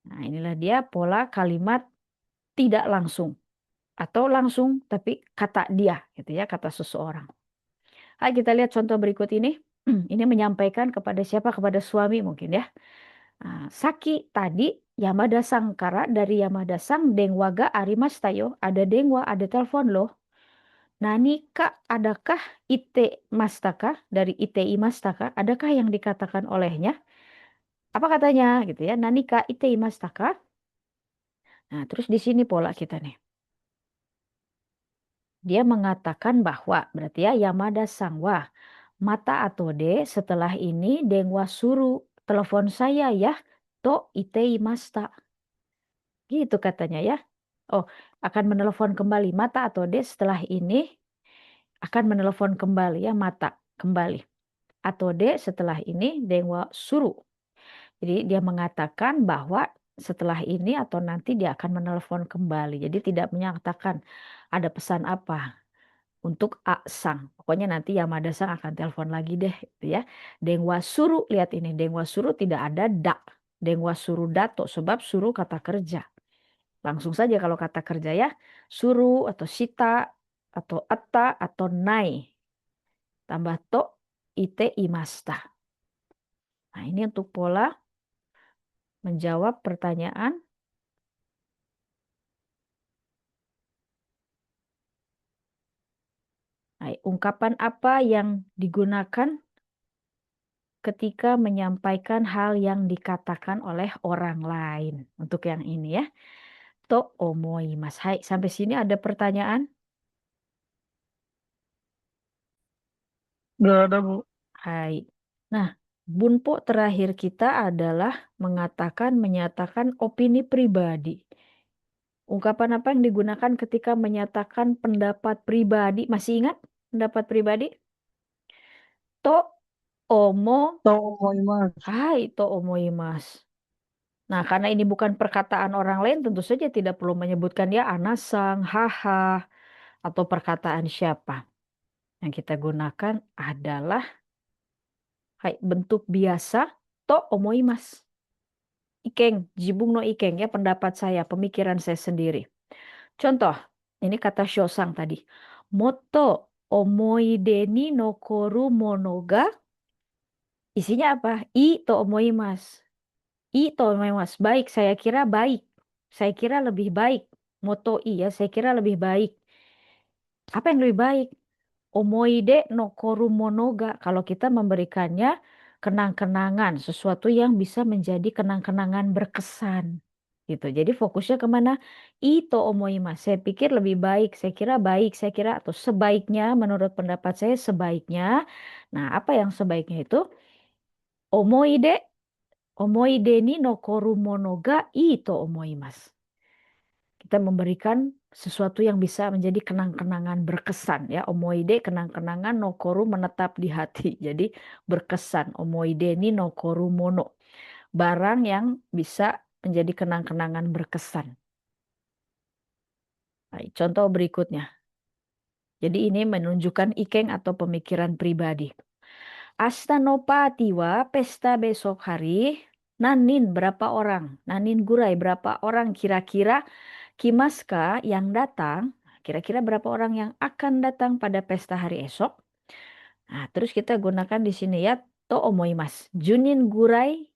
Nah, inilah dia pola kalimat tidak langsung atau langsung tapi kata dia gitu ya, kata seseorang. Ayo kita lihat contoh berikut ini. Ini menyampaikan kepada siapa? Kepada suami mungkin ya. Nah, Saki tadi Yamada Sangkara dari Yamada Sang dengwaga arimashita yo. Ada dengwa, ada telepon loh. Nani kak, adakah ite mastaka dari ite imastaka? Adakah yang dikatakan olehnya? Apa katanya gitu ya? Nani kak ite imastaka? Nah, terus di sini pola kita nih. Dia mengatakan bahwa, berarti ya Yamada Sangwa, mata atau de setelah ini dengwa suruh telepon saya ya, to itei masta. Gitu katanya ya. Oh, akan menelpon kembali. Mata atau de setelah ini akan menelpon kembali ya, mata kembali. Atau de setelah ini dengwa suruh. Jadi dia mengatakan bahwa setelah ini atau nanti dia akan menelpon kembali. Jadi tidak menyatakan ada pesan apa untuk Sang. Pokoknya nanti Yamada Sang akan telepon lagi deh gitu ya. Dengwa suruh, lihat ini dengwa suruh tidak ada da. Dengwa suruh dato sebab suruh kata kerja. Langsung saja kalau kata kerja ya. Suruh atau sita atau atta atau nai. Tambah to ite imasta. Nah, ini untuk pola menjawab pertanyaan. Nah, ungkapan apa yang digunakan ketika menyampaikan hal yang dikatakan oleh orang lain? Untuk yang ini ya. To omoimasu. Hai, sampai sini ada pertanyaan? Nggak ada, Bu. Hai. Nah, bunpo terakhir kita adalah menyatakan opini pribadi. Ungkapan apa yang digunakan ketika menyatakan pendapat pribadi? Masih ingat pendapat pribadi? To omo. Omoimasu. Hai, to omoimasu. Nah, karena ini bukan perkataan orang lain, tentu saja tidak perlu menyebutkan ya anasang, haha, atau perkataan siapa. Yang kita gunakan adalah bentuk biasa to omoimasu. Ikeng, jibung no ikeng ya, pendapat saya, pemikiran saya sendiri. Contoh, ini kata Shosang tadi. Moto omoide ni nokoru mono ga, isinya apa? I to omoimasu. I to omoimasu, baik, saya kira baik. Saya kira lebih baik. Moto i ya, saya kira lebih baik. Apa yang lebih baik? Omoide no koru monoga. Kalau kita memberikannya kenang-kenangan, sesuatu yang bisa menjadi kenang-kenangan berkesan. gitu. Jadi fokusnya kemana? Ito omoimasu. Saya pikir lebih baik, saya kira baik, saya kira atau sebaiknya, menurut pendapat saya sebaiknya. Nah, apa yang sebaiknya itu? Omoide, omoide ni nokoru mono ga ito omoimasu. Kita memberikan sesuatu yang bisa menjadi kenang-kenangan berkesan ya. Omoide, kenang-kenangan, nokoru menetap di hati. Jadi berkesan. Omoide ni nokoru mono. Barang yang bisa menjadi kenang-kenangan berkesan. Baik, contoh berikutnya. Jadi ini menunjukkan ikeng atau pemikiran pribadi. Asta no party wa pesta besok hari. Nanin berapa orang? Nanin gurai berapa orang kira-kira? Kimaska yang datang. Kira-kira berapa orang yang akan datang pada pesta hari esok? Nah, terus kita gunakan di sini ya to omoimasu. Junin gurai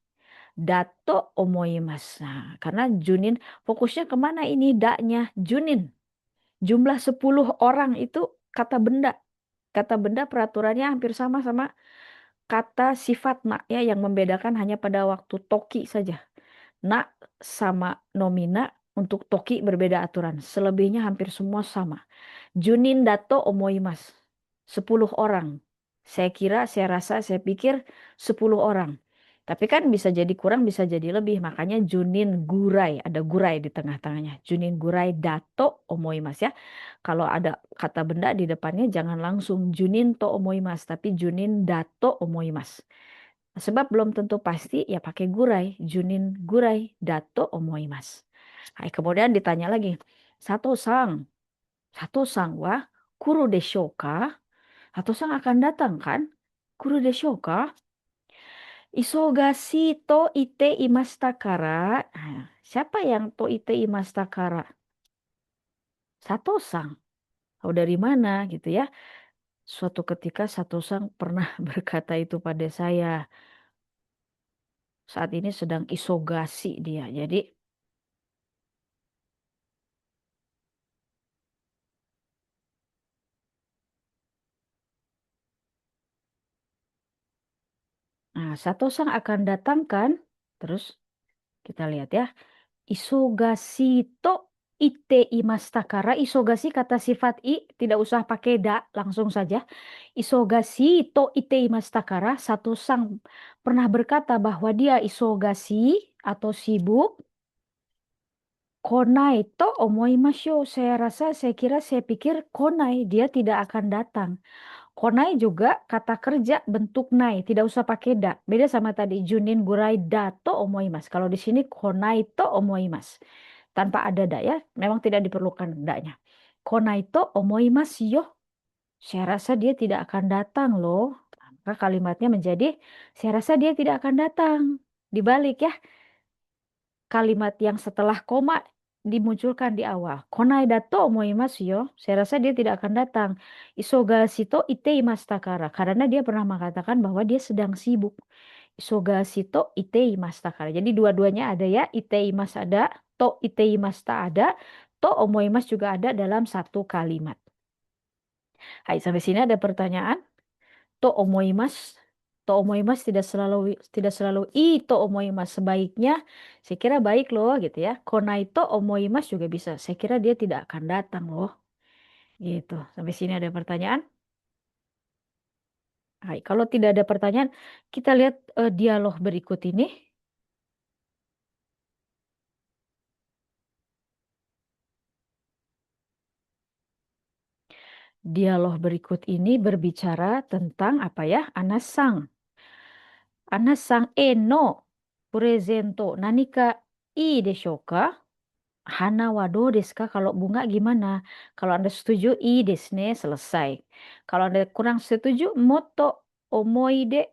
dato omoimasu. Nah, karena Junin fokusnya kemana ini daknya? Junin. Jumlah 10 orang itu kata benda. Kata benda peraturannya hampir sama sama kata sifat nak ya, yang membedakan hanya pada waktu toki saja. Nak sama nomina untuk toki berbeda aturan. Selebihnya hampir semua sama. Junin dato omoimasu. 10 orang. Saya kira, saya rasa, saya pikir 10 orang. Tapi kan bisa jadi kurang, bisa jadi lebih. Makanya Junin gurai. Ada gurai di tengah-tengahnya. Junin gurai dato omoimasu ya. Kalau ada kata benda di depannya jangan langsung Junin to omoimasu. Tapi Junin dato omoimasu. Sebab belum tentu pasti ya pakai gurai. Junin gurai dato omoimasu. Hai, kemudian ditanya lagi. Sato-sang. Sato-sang wa kuru deshou ka? Sato-sang akan datang kan? Kuru deshou ka? Isogashi to ite imashita kara. Nah, siapa yang to ite imashita kara? Sato-sang. Tahu dari mana gitu ya? Suatu ketika Sato-sang pernah berkata itu pada saya. Saat ini sedang isogasi dia. Jadi nah, Sato-sang akan datangkan. Terus kita lihat ya. Isogasi to ite imashita kara. Isogasi kata sifat i. Tidak usah pakai da. Langsung saja. Isogasi to ite imashita kara. Sato-sang pernah berkata bahwa dia isogasi atau sibuk. Konai to omoimasyo. Saya rasa, saya kira, saya pikir konai. Dia tidak akan datang. Konai juga kata kerja bentuk nai. Tidak usah pakai da. Beda sama tadi. Junin gurai da to omoimasu. Kalau di sini konai to omoimasu. Tanpa ada da ya. Memang tidak diperlukan da-nya. Konai to omoimasu yo. Saya rasa dia tidak akan datang loh. Maka kalimatnya menjadi, saya rasa dia tidak akan datang. Dibalik ya. Kalimat yang setelah koma dimunculkan di awal. Konai dato omoimasu yo. Saya rasa dia tidak akan datang. Isogashi to ite imashita kara. Karena dia pernah mengatakan bahwa dia sedang sibuk. Isogashi to ite imashita kara. Jadi dua-duanya ada ya. Ite imas ada. To ite imashita ada. To omoimasu juga ada dalam satu kalimat. Hai, sampai sini ada pertanyaan? To omoimasu. To omoimasu tidak selalu to omoimasu. Sebaiknya saya kira baik loh gitu ya. Konai to omoimasu juga bisa. Saya kira dia tidak akan datang loh. Gitu. Sampai sini ada pertanyaan? Hai, kalau tidak ada pertanyaan, kita lihat dialog berikut ini. Dialog berikut ini berbicara tentang apa ya? Anasang. Anasang no presento nanika ii deshou ka? Hana wa do desu ka? Kalau bunga gimana? Kalau Anda setuju, ii desu ne, selesai. Kalau Anda kurang setuju, moto omoide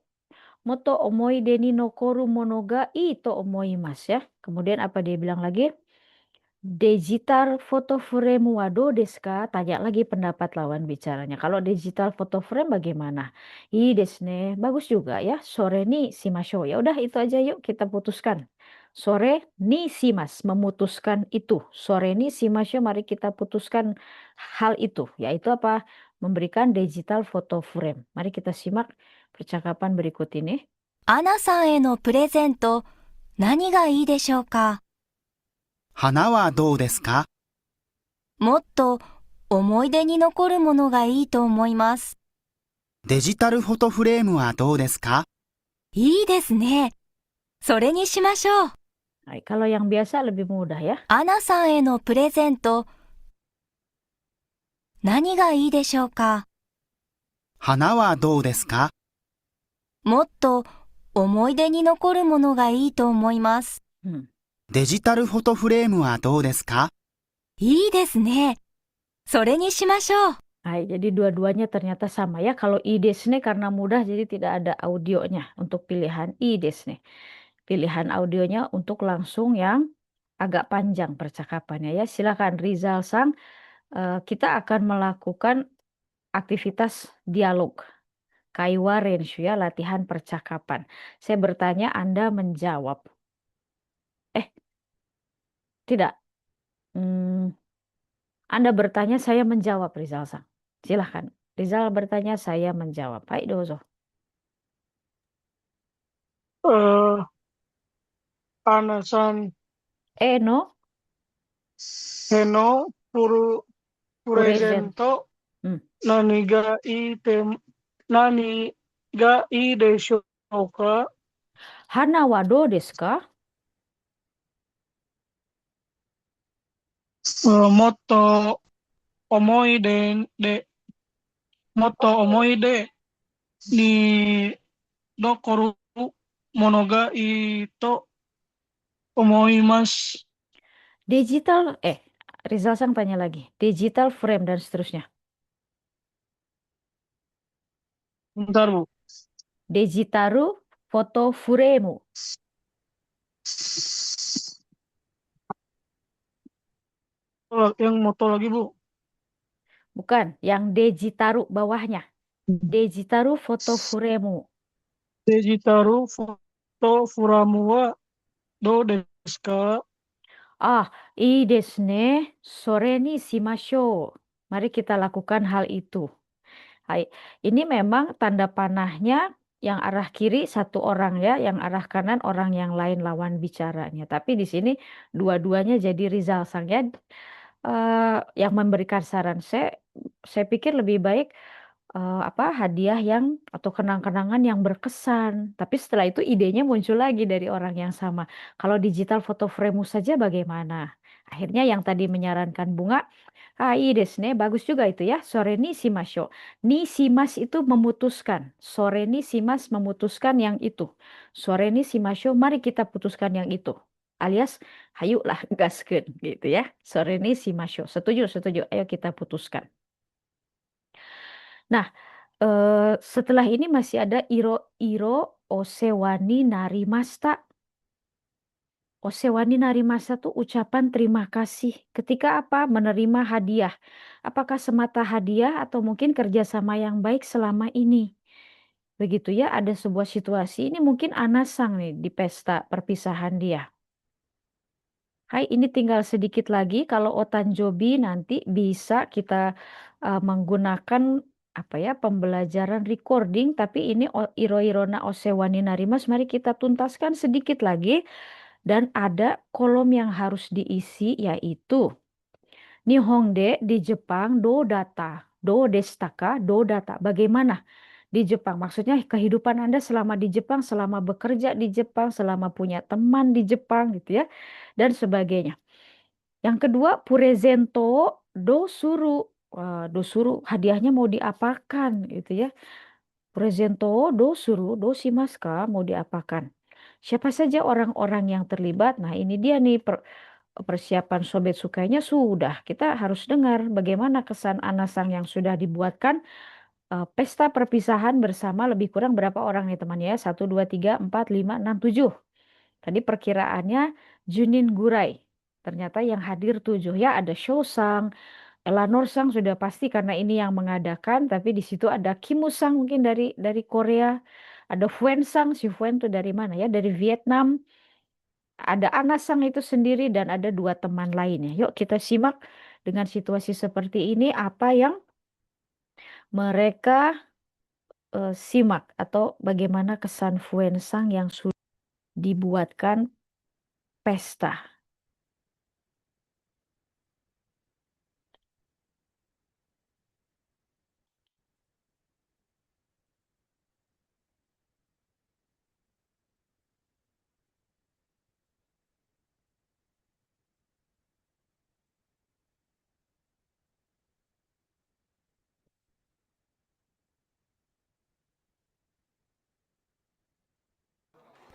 ni nokoru mono ga ii to omoimasu ya. Kemudian apa dia bilang lagi? Digital photo frame wa do desu ka? Tanya lagi pendapat lawan bicaranya. Kalau digital photo frame bagaimana? Ii desu ne, bagus juga ya. Sore ni shimashou. Ya udah itu aja yuk kita putuskan. Sore ni simas, memutuskan itu. Sore ni shimashou, mari kita putuskan hal itu. Yaitu apa? Memberikan digital photo frame. Mari kita simak percakapan berikut ini. アナさんへのプレゼント、何がいいでしょうか花はどうですか？もっと思い出に残るものがいいと思います。デジタルフォトフレームはどうですか？いいですね。それにしましょう。Hai, kalau yang biasa lebih mudah ya. アナさんへのプレゼント、何がいいでしょうか？花はどうですか？もっと思い出に残るものがいいと思います。Hmm. デジタルフォトフレームはどうですか？いいですね。それにしましょう。Hai, jadi dua-duanya ternyata sama ya. Kalau ides nih karena mudah jadi tidak ada audionya untuk pilihan ides nih. Pilihan audionya untuk langsung yang agak panjang percakapannya ya. Silakan Rizal Sang, kita akan melakukan aktivitas dialog. Kaiwa Renshu ya, latihan percakapan. Saya bertanya, Anda menjawab. Tidak. Anda bertanya, saya menjawab Rizal Sang. Silahkan. Rizal bertanya, saya menjawab. Hai, dozo. アナさん No, へのプレゼン present. ト Hmm. 何がいいでしょうか？ Hana wa do desu ka? もっと思い出で、もっと思い出に残るものがいいと思います。 Digital, Rizal Sang tanya lagi. Digital frame dan seterusnya. Bentar, Bu. Digitaru foto furemu. Yang moto lagi, Bu. Bukan, yang digitaru bawahnya. Digitaru foto furemu. デジタルフォトフラムはどうですか？ Ah, ii desu ne. Sore ni shimashou. Mari kita lakukan hal itu. Hai, ini memang tanda panahnya yang arah kiri satu orang ya, yang arah kanan orang yang lain lawan bicaranya. Tapi di sini dua-duanya jadi Rizal Sang ya. Yang memberikan saran saya pikir lebih baik hadiah yang atau kenang-kenangan yang berkesan. Tapi setelah itu idenya muncul lagi dari orang yang sama. Kalau digital foto frame saja bagaimana? Akhirnya yang tadi menyarankan bunga, ii desu ne, bagus juga itu ya. Sore ni shimashou. Ni shimas itu memutuskan. Sore ni shimas memutuskan yang itu. Sore ni shimashou, mari kita putuskan yang itu. Alias, hayuklah gaskeun gitu ya. Sore ni shimashou. Setuju, setuju. Ayo kita putuskan. Nah, setelah ini masih ada iro osewani narimashita. Osewani narimashita tuh ucapan terima kasih. Ketika apa? Menerima hadiah. Apakah semata hadiah atau mungkin kerjasama yang baik selama ini? Begitu ya, ada sebuah situasi. Ini mungkin Anasang nih di pesta perpisahan dia. Hai, ini tinggal sedikit lagi. Kalau Otanjobi nanti bisa kita menggunakan pembelajaran recording. Tapi ini iro-irona osewani narimas. Mari kita tuntaskan sedikit lagi. Dan ada kolom yang harus diisi yaitu Nihonde di Jepang do data. Do destaka, do data. Bagaimana di Jepang? Maksudnya kehidupan Anda selama di Jepang, selama bekerja di Jepang, selama punya teman di Jepang gitu ya. Dan sebagainya. Yang kedua, purezento do suru. Do suru hadiahnya mau diapakan gitu ya. Purezento do suru, do shimasu mau diapakan. Siapa saja orang-orang yang terlibat. Nah, ini dia nih persiapan Sobet Sukainya sudah. Kita harus dengar bagaimana kesan Anasang yang sudah dibuatkan pesta perpisahan bersama lebih kurang berapa orang nih teman ya? 1, 2, 3, 4, 5, 6, 7. Tadi perkiraannya Junin Gurai. Ternyata yang hadir 7 ya. Ada Shosang, Elanor Sang sudah pasti karena ini yang mengadakan. Tapi di situ ada Kimu Sang mungkin dari Korea. Ada Fuen Sang, si Fuen itu dari mana ya? Dari Vietnam. Ada Anasang itu sendiri dan ada 2 teman lainnya. Yuk kita simak dengan situasi seperti ini apa yang mereka simak atau bagaimana kesan Fuen Sang yang sudah dibuatkan pesta.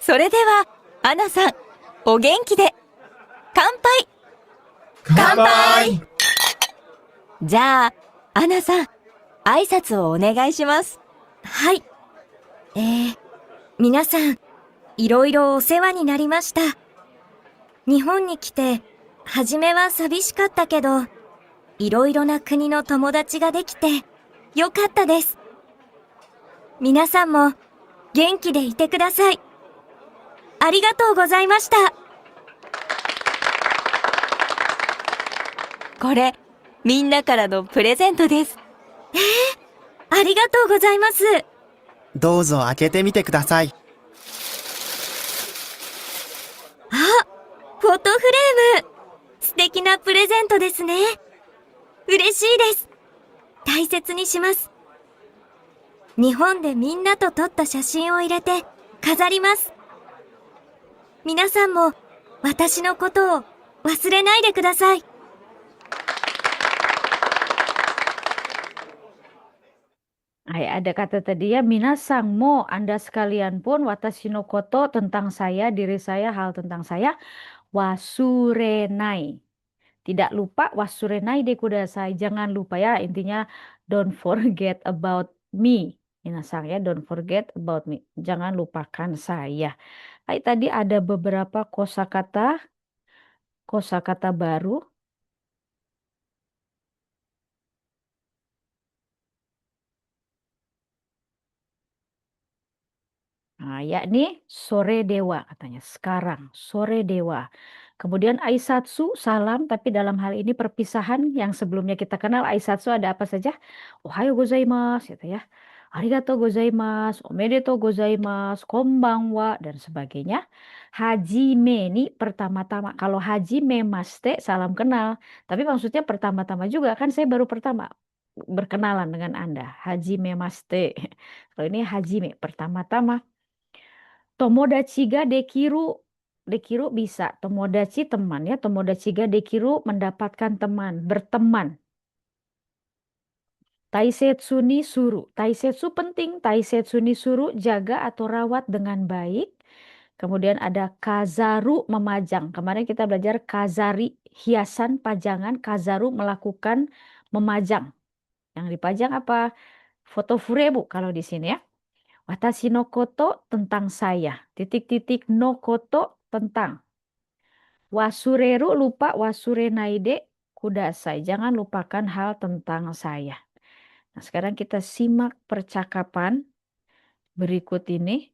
それでは、アナさん、お元気で。乾杯。乾杯。じゃあ、アナさん、挨拶をお願いします。はい。皆さん、いろいろお世話になりました。日本に来て、初めは寂しかったけど、いろいろな国の友達ができて、よかったです。皆さんも、元気でいてください。ありがとうございました。これ、みんなからのプレゼントです。ありがとうございます。どうぞ開けてみてください。フォトフレーム。素敵なプレゼントですね。嬉しいです。大切にします。日本でみんなと撮った写真を入れて飾ります。皆さんも私のことを忘れないでください。Hai, ada kata tadi ya, minasang mo, Anda sekalian pun, watashi no koto, tentang saya, diri saya, hal tentang saya, wasurenai. Tidak lupa, wasurenai de kudasai. Jangan lupa ya, intinya don't forget about me. Minasang ya, don't forget about me. Jangan lupakan saya. Hai, tadi ada beberapa kosakata baru. Nah, yakni sore dewa katanya. Sekarang sore dewa. Kemudian aisatsu salam, tapi dalam hal ini perpisahan yang sebelumnya kita kenal aisatsu ada apa saja? Ohayo gozaimasu gitu ya. Arigatou gozaimasu, omedetou gozaimasu, konbanwa dan sebagainya. Hajime ni pertama-tama. Kalau hajime maste salam kenal, tapi maksudnya pertama-tama juga kan saya baru pertama berkenalan dengan Anda. Hajime maste. Kalau ini hajime pertama-tama. Tomodachi ga dekiru. Dekiru bisa. Tomodachi teman ya. Tomodachi ga dekiru mendapatkan teman. Berteman. Taisetsu ni suru. Taisetsu penting. Taisetsu ni suru jaga atau rawat dengan baik. Kemudian ada kazaru memajang. Kemarin kita belajar kazari hiasan pajangan. Kazaru melakukan memajang. Yang dipajang apa? Foto furebu kalau di sini ya. Watashi no koto tentang saya. Titik-titik no koto tentang. Wasureru lupa wasurenai de kudasai. Jangan lupakan hal tentang saya. Nah, sekarang kita simak percakapan berikut ini.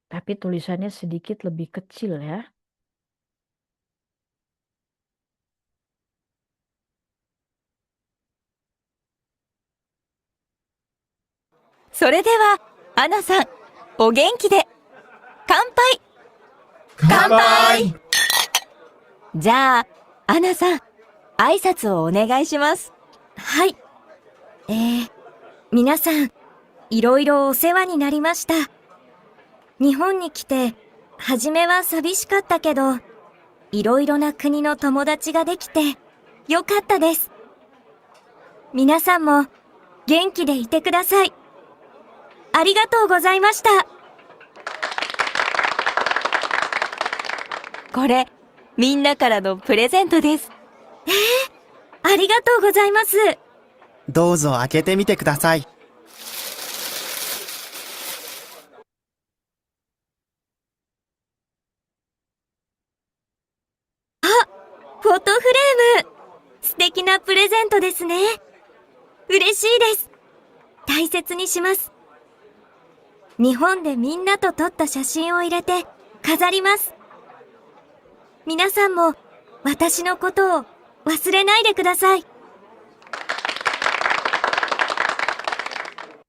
Tapi tulisannya sedikit lebih kecil ya. それでは、アナさん、お元気で。乾杯。乾杯。じゃあ、アナさん、挨拶をお願いします。はい。皆さん、いろいろお世話になりました。日本に来て、初めは寂しかったけど、いろいろな国の友達ができて、よかったです。皆さんも、元気でいてください。ありがとうございました。これ、みんなからのプレゼントです。ありがとうございます。どうぞ開けてみてください。フォトフレーム。素敵なプレゼントですね。嬉しいです。大切にします。日本でみんなと撮った写真を入れて飾ります。皆さんも私のことを忘れないでください。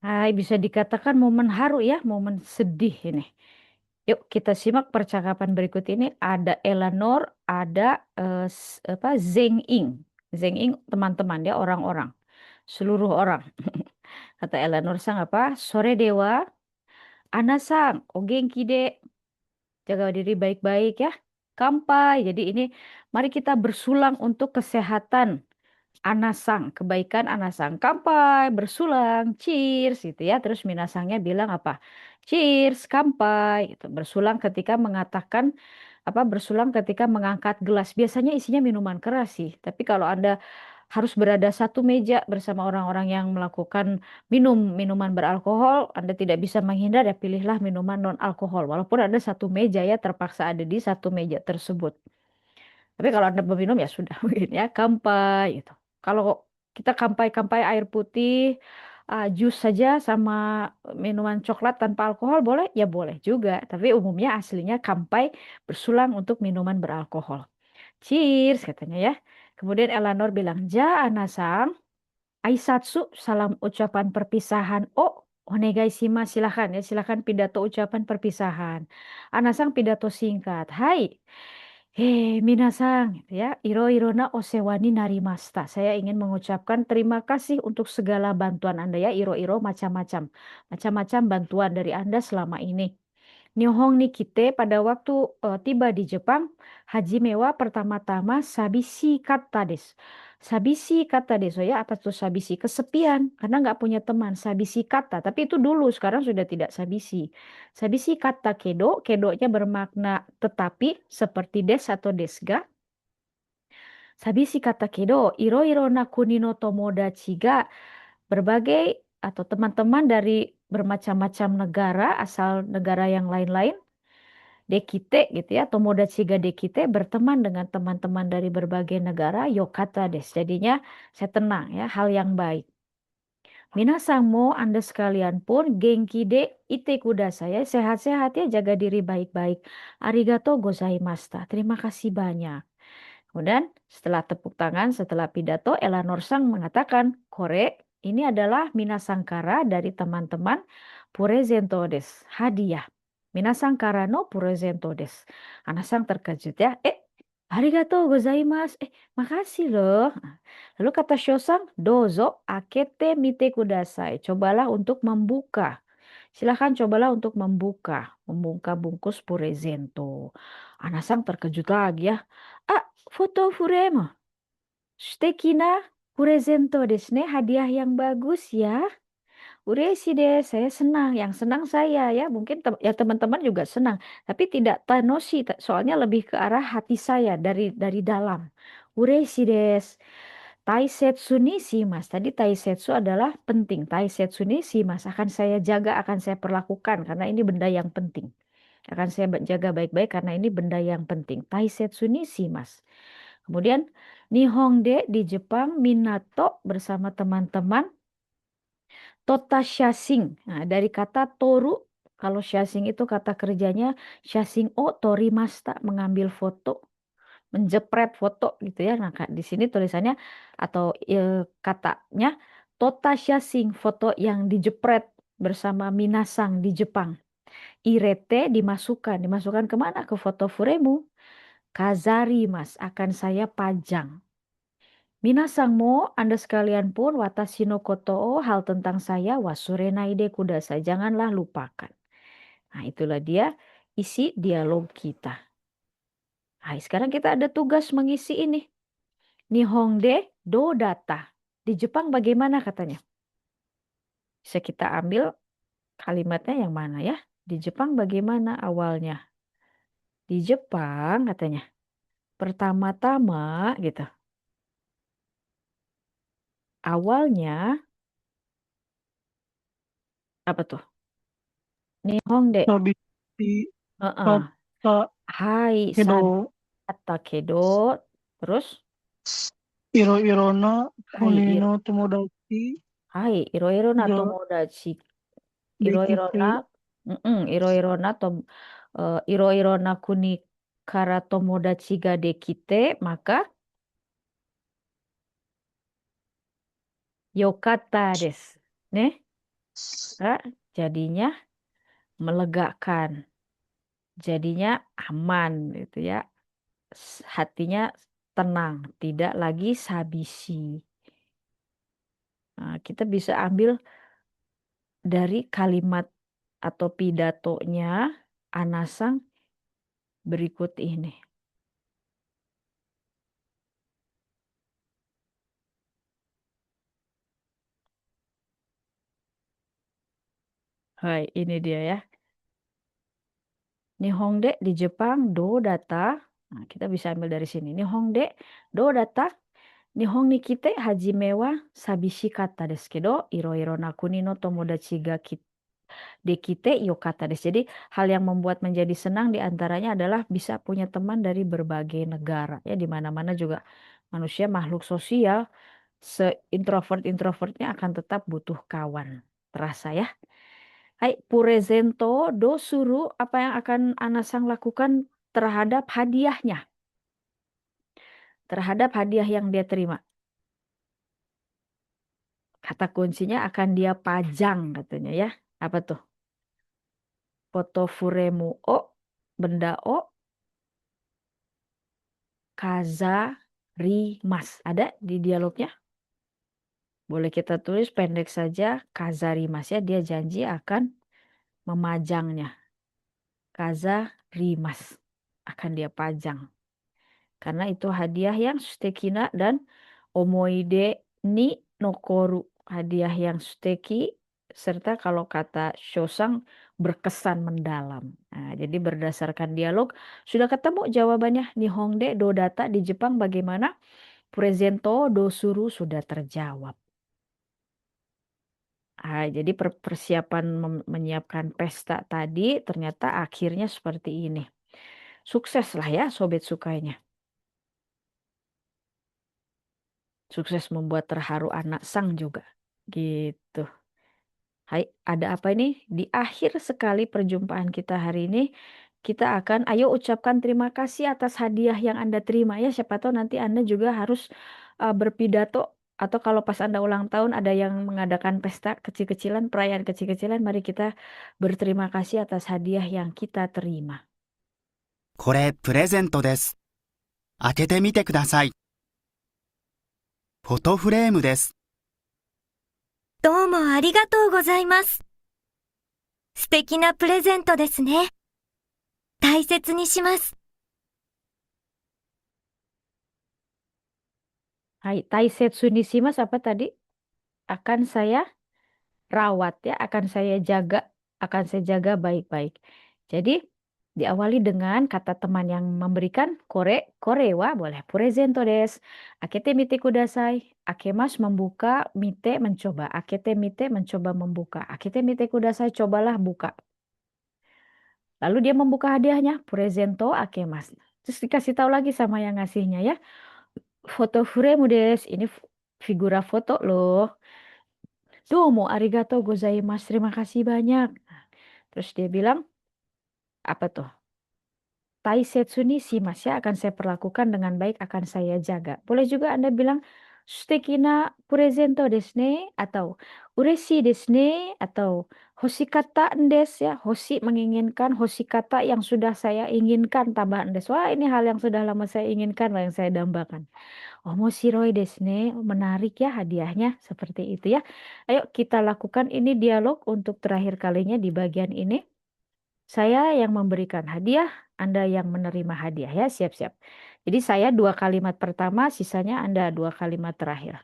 Hai, bisa dikatakan momen haru ya, momen sedih ini. Yuk kita simak percakapan berikut ini. Ada Eleanor, ada Zeng Ing. Zeng Ing teman-teman ya, orang-orang. Seluruh orang. Kata Eleanor sang apa? Sore dewa. Ana sang, o genki de. Jaga diri baik-baik ya. Kampai. Jadi ini mari kita bersulang untuk kesehatan. Anasang, kebaikan anasang. Kampai, bersulang, cheers gitu ya. Terus minasangnya bilang apa? Cheers, kampai gitu. Bersulang ketika mengatakan apa? Bersulang ketika mengangkat gelas. Biasanya isinya minuman keras sih. Tapi kalau Anda harus berada satu meja bersama orang-orang yang melakukan minuman beralkohol, Anda tidak bisa menghindar ya pilihlah minuman non alkohol. Walaupun Anda satu meja ya terpaksa ada di satu meja tersebut. Tapi kalau Anda peminum ya sudah mungkin ya kampai gitu. Kalau kita kampai-kampai air putih, jus saja sama minuman coklat tanpa alkohol boleh? Ya boleh juga. Tapi umumnya aslinya kampai bersulang untuk minuman beralkohol. Cheers katanya ya. Kemudian Eleanor bilang, Ja Anasang, Aisatsu, salam ucapan perpisahan. Oh, onegai shimasu, silakan ya, silakan pidato ucapan perpisahan. Anasang pidato singkat. Hai, minasang, gitu ya, iro-iro na osewa ni narimashita. Saya ingin mengucapkan terima kasih untuk segala bantuan Anda ya, iro-iro macam-macam. Macam-macam bantuan dari Anda selama ini. Nihong ni kite pada waktu tiba di Jepang, Haji Mewa pertama-tama sabisi kata desu. Sabisi kata desu ya, apa tuh sabisi? Kesepian, karena nggak punya teman. Sabisi kata, tapi itu dulu, sekarang sudah tidak sabisi. Sabisi kata kedo, kedonya bermakna tetapi, seperti des atau desga. Sabisi kata kedo, iro-iro na kuni no tomodachi ga berbagai atau teman-teman dari bermacam-macam negara, asal negara yang lain-lain. Dekite gitu ya, tomodachi ga dekite, berteman dengan teman-teman dari berbagai negara, yokata des. Jadinya saya tenang ya, hal yang baik. Minasang mo, Anda sekalian pun, genki de ite kudasai ya, sehat-sehat ya, jaga diri baik-baik. Arigato gozaimashita. Terima kasih banyak. Kemudian setelah tepuk tangan, setelah pidato, Eleanor Sang mengatakan, Kore, ini adalah minasangkara dari teman-teman purezento des, hadiah. Minasangkara no purezento des. Anasang terkejut ya, arigatou gozaimasu, makasih loh. Lalu kata Shosang, dozo akete mite kudasai. Cobalah untuk membuka. Silahkan cobalah untuk membuka bungkus purezento. Anasang terkejut lagi ya. Foto frame. Shiteki na purezento desu ne. Hadiah yang bagus ya. Ureshi deh, saya senang. Yang senang saya ya. Mungkin ya teman-teman juga senang. Tapi tidak tanoshi. Soalnya lebih ke arah hati saya dari dalam. Ureshi desu. Taisetsu ni shimasu. Tadi taisetsu adalah penting. Taisetsu ni shimasu. Akan saya jaga, akan saya perlakukan. Karena ini benda yang penting. Akan saya jaga baik-baik karena ini benda yang penting. Taisetsu ni shimasu. Kemudian Nihongde di Jepang, Minato bersama teman-teman, Tota Shasing. Nah, dari kata toru, kalau shasing itu kata kerjanya shasing o torimashita, mengambil foto, menjepret foto gitu ya. Nah, di sini tulisannya atau katanya Tota Shasing, foto yang dijepret bersama minasang di Jepang. Irete dimasukkan kemana? Ke foto furemu. Kazari mas, akan saya pajang. Minasang mo, Anda sekalian pun, watashi no koto o, hal tentang saya, wasurenai de kudasai, janganlah lupakan. Nah, itulah dia isi dialog kita. Nah, sekarang kita ada tugas mengisi ini. Nihongde do data. Di Jepang bagaimana katanya? Bisa kita ambil kalimatnya yang mana ya? Di Jepang bagaimana awalnya? Di Jepang katanya. Pertama-tama gitu. Awalnya apa tuh? Nihongde. Sabisi Heeh. kata Hai kedo, kata kedo. Terus iro-iro na hai kuni no tomodachi iro-iro na ga tomodachi. Iro-iro dekite. na iro-iro na iro-iro na kuni kara tomodachi ga dekite, maka yokata desu. Nih, jadinya melegakan. Jadinya aman gitu ya. Hatinya tenang, tidak lagi sabisi. Nah, kita bisa ambil dari kalimat atau pidatonya Anasang berikut ini. Hai, ini dia ya. Nihongde di Jepang do data. Nah, kita bisa ambil dari sini. Nihongde do data. Nihon ni kite hajime wa sabishikatta desu kedo iro-iro na kuni no tomodachi ga dekite yokata desu. Jadi hal yang membuat menjadi senang diantaranya adalah bisa punya teman dari berbagai negara. Ya di mana-mana juga manusia makhluk sosial. Seintrovert-introvertnya akan tetap butuh kawan. Terasa ya. Hai, purezento do suru apa yang akan Anasang lakukan terhadap hadiahnya. Terhadap hadiah yang dia terima. Kata kuncinya akan dia pajang katanya ya. Apa tuh? Foto furemu o, benda o, kazarimas. Ada di dialognya? Boleh kita tulis pendek saja kazarimas ya. Dia janji akan memajangnya. Kazarimas. Akan dia pajang. Karena itu hadiah yang suteki dan omoide ni nokoru. Hadiah yang suteki serta kalau kata Shosang berkesan mendalam. Nah, jadi berdasarkan dialog sudah ketemu jawabannya. Nihongde do data di Jepang bagaimana? Presento do suru sudah terjawab. Nah, jadi persiapan menyiapkan pesta tadi ternyata akhirnya seperti ini. Sukses lah ya Sobat Sukainya. Sukses membuat terharu anak sang juga. Gitu. Hai, ada apa ini? Di akhir sekali perjumpaan kita hari ini, kita akan ayo ucapkan terima kasih atas hadiah yang Anda terima ya. Siapa tahu nanti Anda juga harus berpidato atau kalau pas Anda ulang tahun ada yang mengadakan pesta kecil-kecilan, perayaan kecil-kecilan, mari kita berterima kasih atas hadiah yang kita terima. これプレゼントです。開けてみてください。フォトフレームです。どうもありがとうございます。素敵なプレゼントですね。大切にします。Hai, taisetsu ni shimasu apa tadi? Akan saya rawat ya, akan saya jaga baik-baik. Jadi diawali dengan kata teman yang memberikan kore wa boleh purezento desu. Akete mite kudasai. Akemas membuka, mite mencoba. Akete mite mencoba membuka. Akete mite kudasai cobalah buka. Lalu dia membuka hadiahnya, purezento akemas. Terus dikasih tahu lagi sama yang ngasihnya ya. Foto frame desu. Ini figura foto loh. Domo arigatou gozaimasu. Terima kasih banyak. Terus dia bilang, apa tuh? Taisetsu ni shimasu ya, akan saya perlakukan dengan baik, akan saya jaga. Boleh juga Anda bilang, suteki na purezento desu ne, atau ureshii desu ne, atau hoshikatta desu ya. Hoshi menginginkan, hoshikatta yang sudah saya inginkan, tambahan desu. Wah, ini hal yang sudah lama saya inginkan, yang saya dambakan. Omoshiroi desu ne, menarik ya hadiahnya, seperti itu ya. Ayo kita lakukan ini dialog untuk terakhir kalinya di bagian ini. Saya yang memberikan hadiah, Anda yang menerima hadiah ya, siap-siap. Jadi saya 2 kalimat pertama, sisanya Anda 2 kalimat terakhir.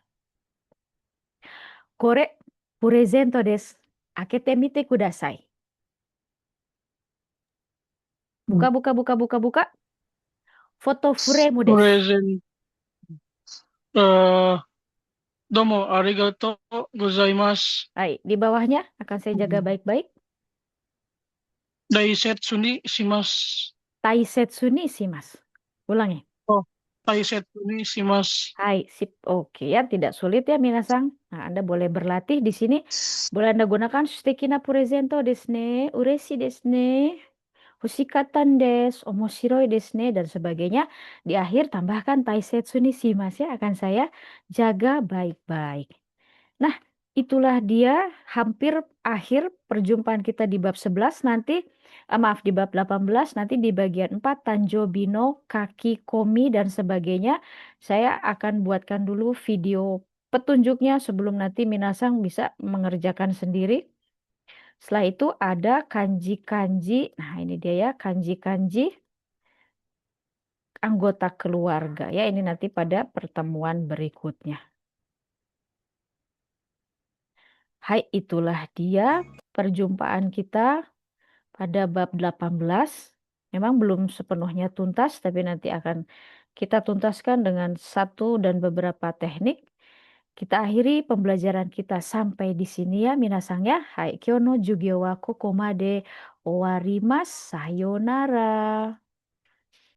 Kore purezento desu. Akete mite kudasai. Buka. Foto frame desu. Present. Domo arigatou gozaimasu. Hai, di bawahnya akan saya jaga baik-baik. Daisetsu ni shimasu. Taisetsu ni shimasu. Ulangi. Daisetsu ni shimasu. Hai, sip. Oke ya, tidak sulit ya minasang. Nah, Anda boleh berlatih di sini. Boleh Anda gunakan suteki na purezento desu ne, ureshii desu ne, hoshikatta desu, omoshiroi desu ne, dan sebagainya. Di akhir tambahkan taisetsu ni shimasu ya, akan saya jaga baik-baik. Nah, itulah dia hampir akhir perjumpaan kita di bab 11 nanti. Maaf, di bab 18 nanti di bagian 4 Tanjo Bino, Kaki Komi dan sebagainya. Saya akan buatkan dulu video petunjuknya sebelum nanti minasang bisa mengerjakan sendiri. Setelah itu ada kanji-kanji. Nah, ini dia ya, kanji-kanji anggota keluarga ya. Ini nanti pada pertemuan berikutnya. Hai, itulah dia perjumpaan kita pada bab 18. Memang belum sepenuhnya tuntas, tapi nanti akan kita tuntaskan dengan satu dan beberapa teknik. Kita akhiri pembelajaran kita sampai di sini ya, minasang ya. Hai, kyo no jugyo wa koko made owarimasu. Sayonara.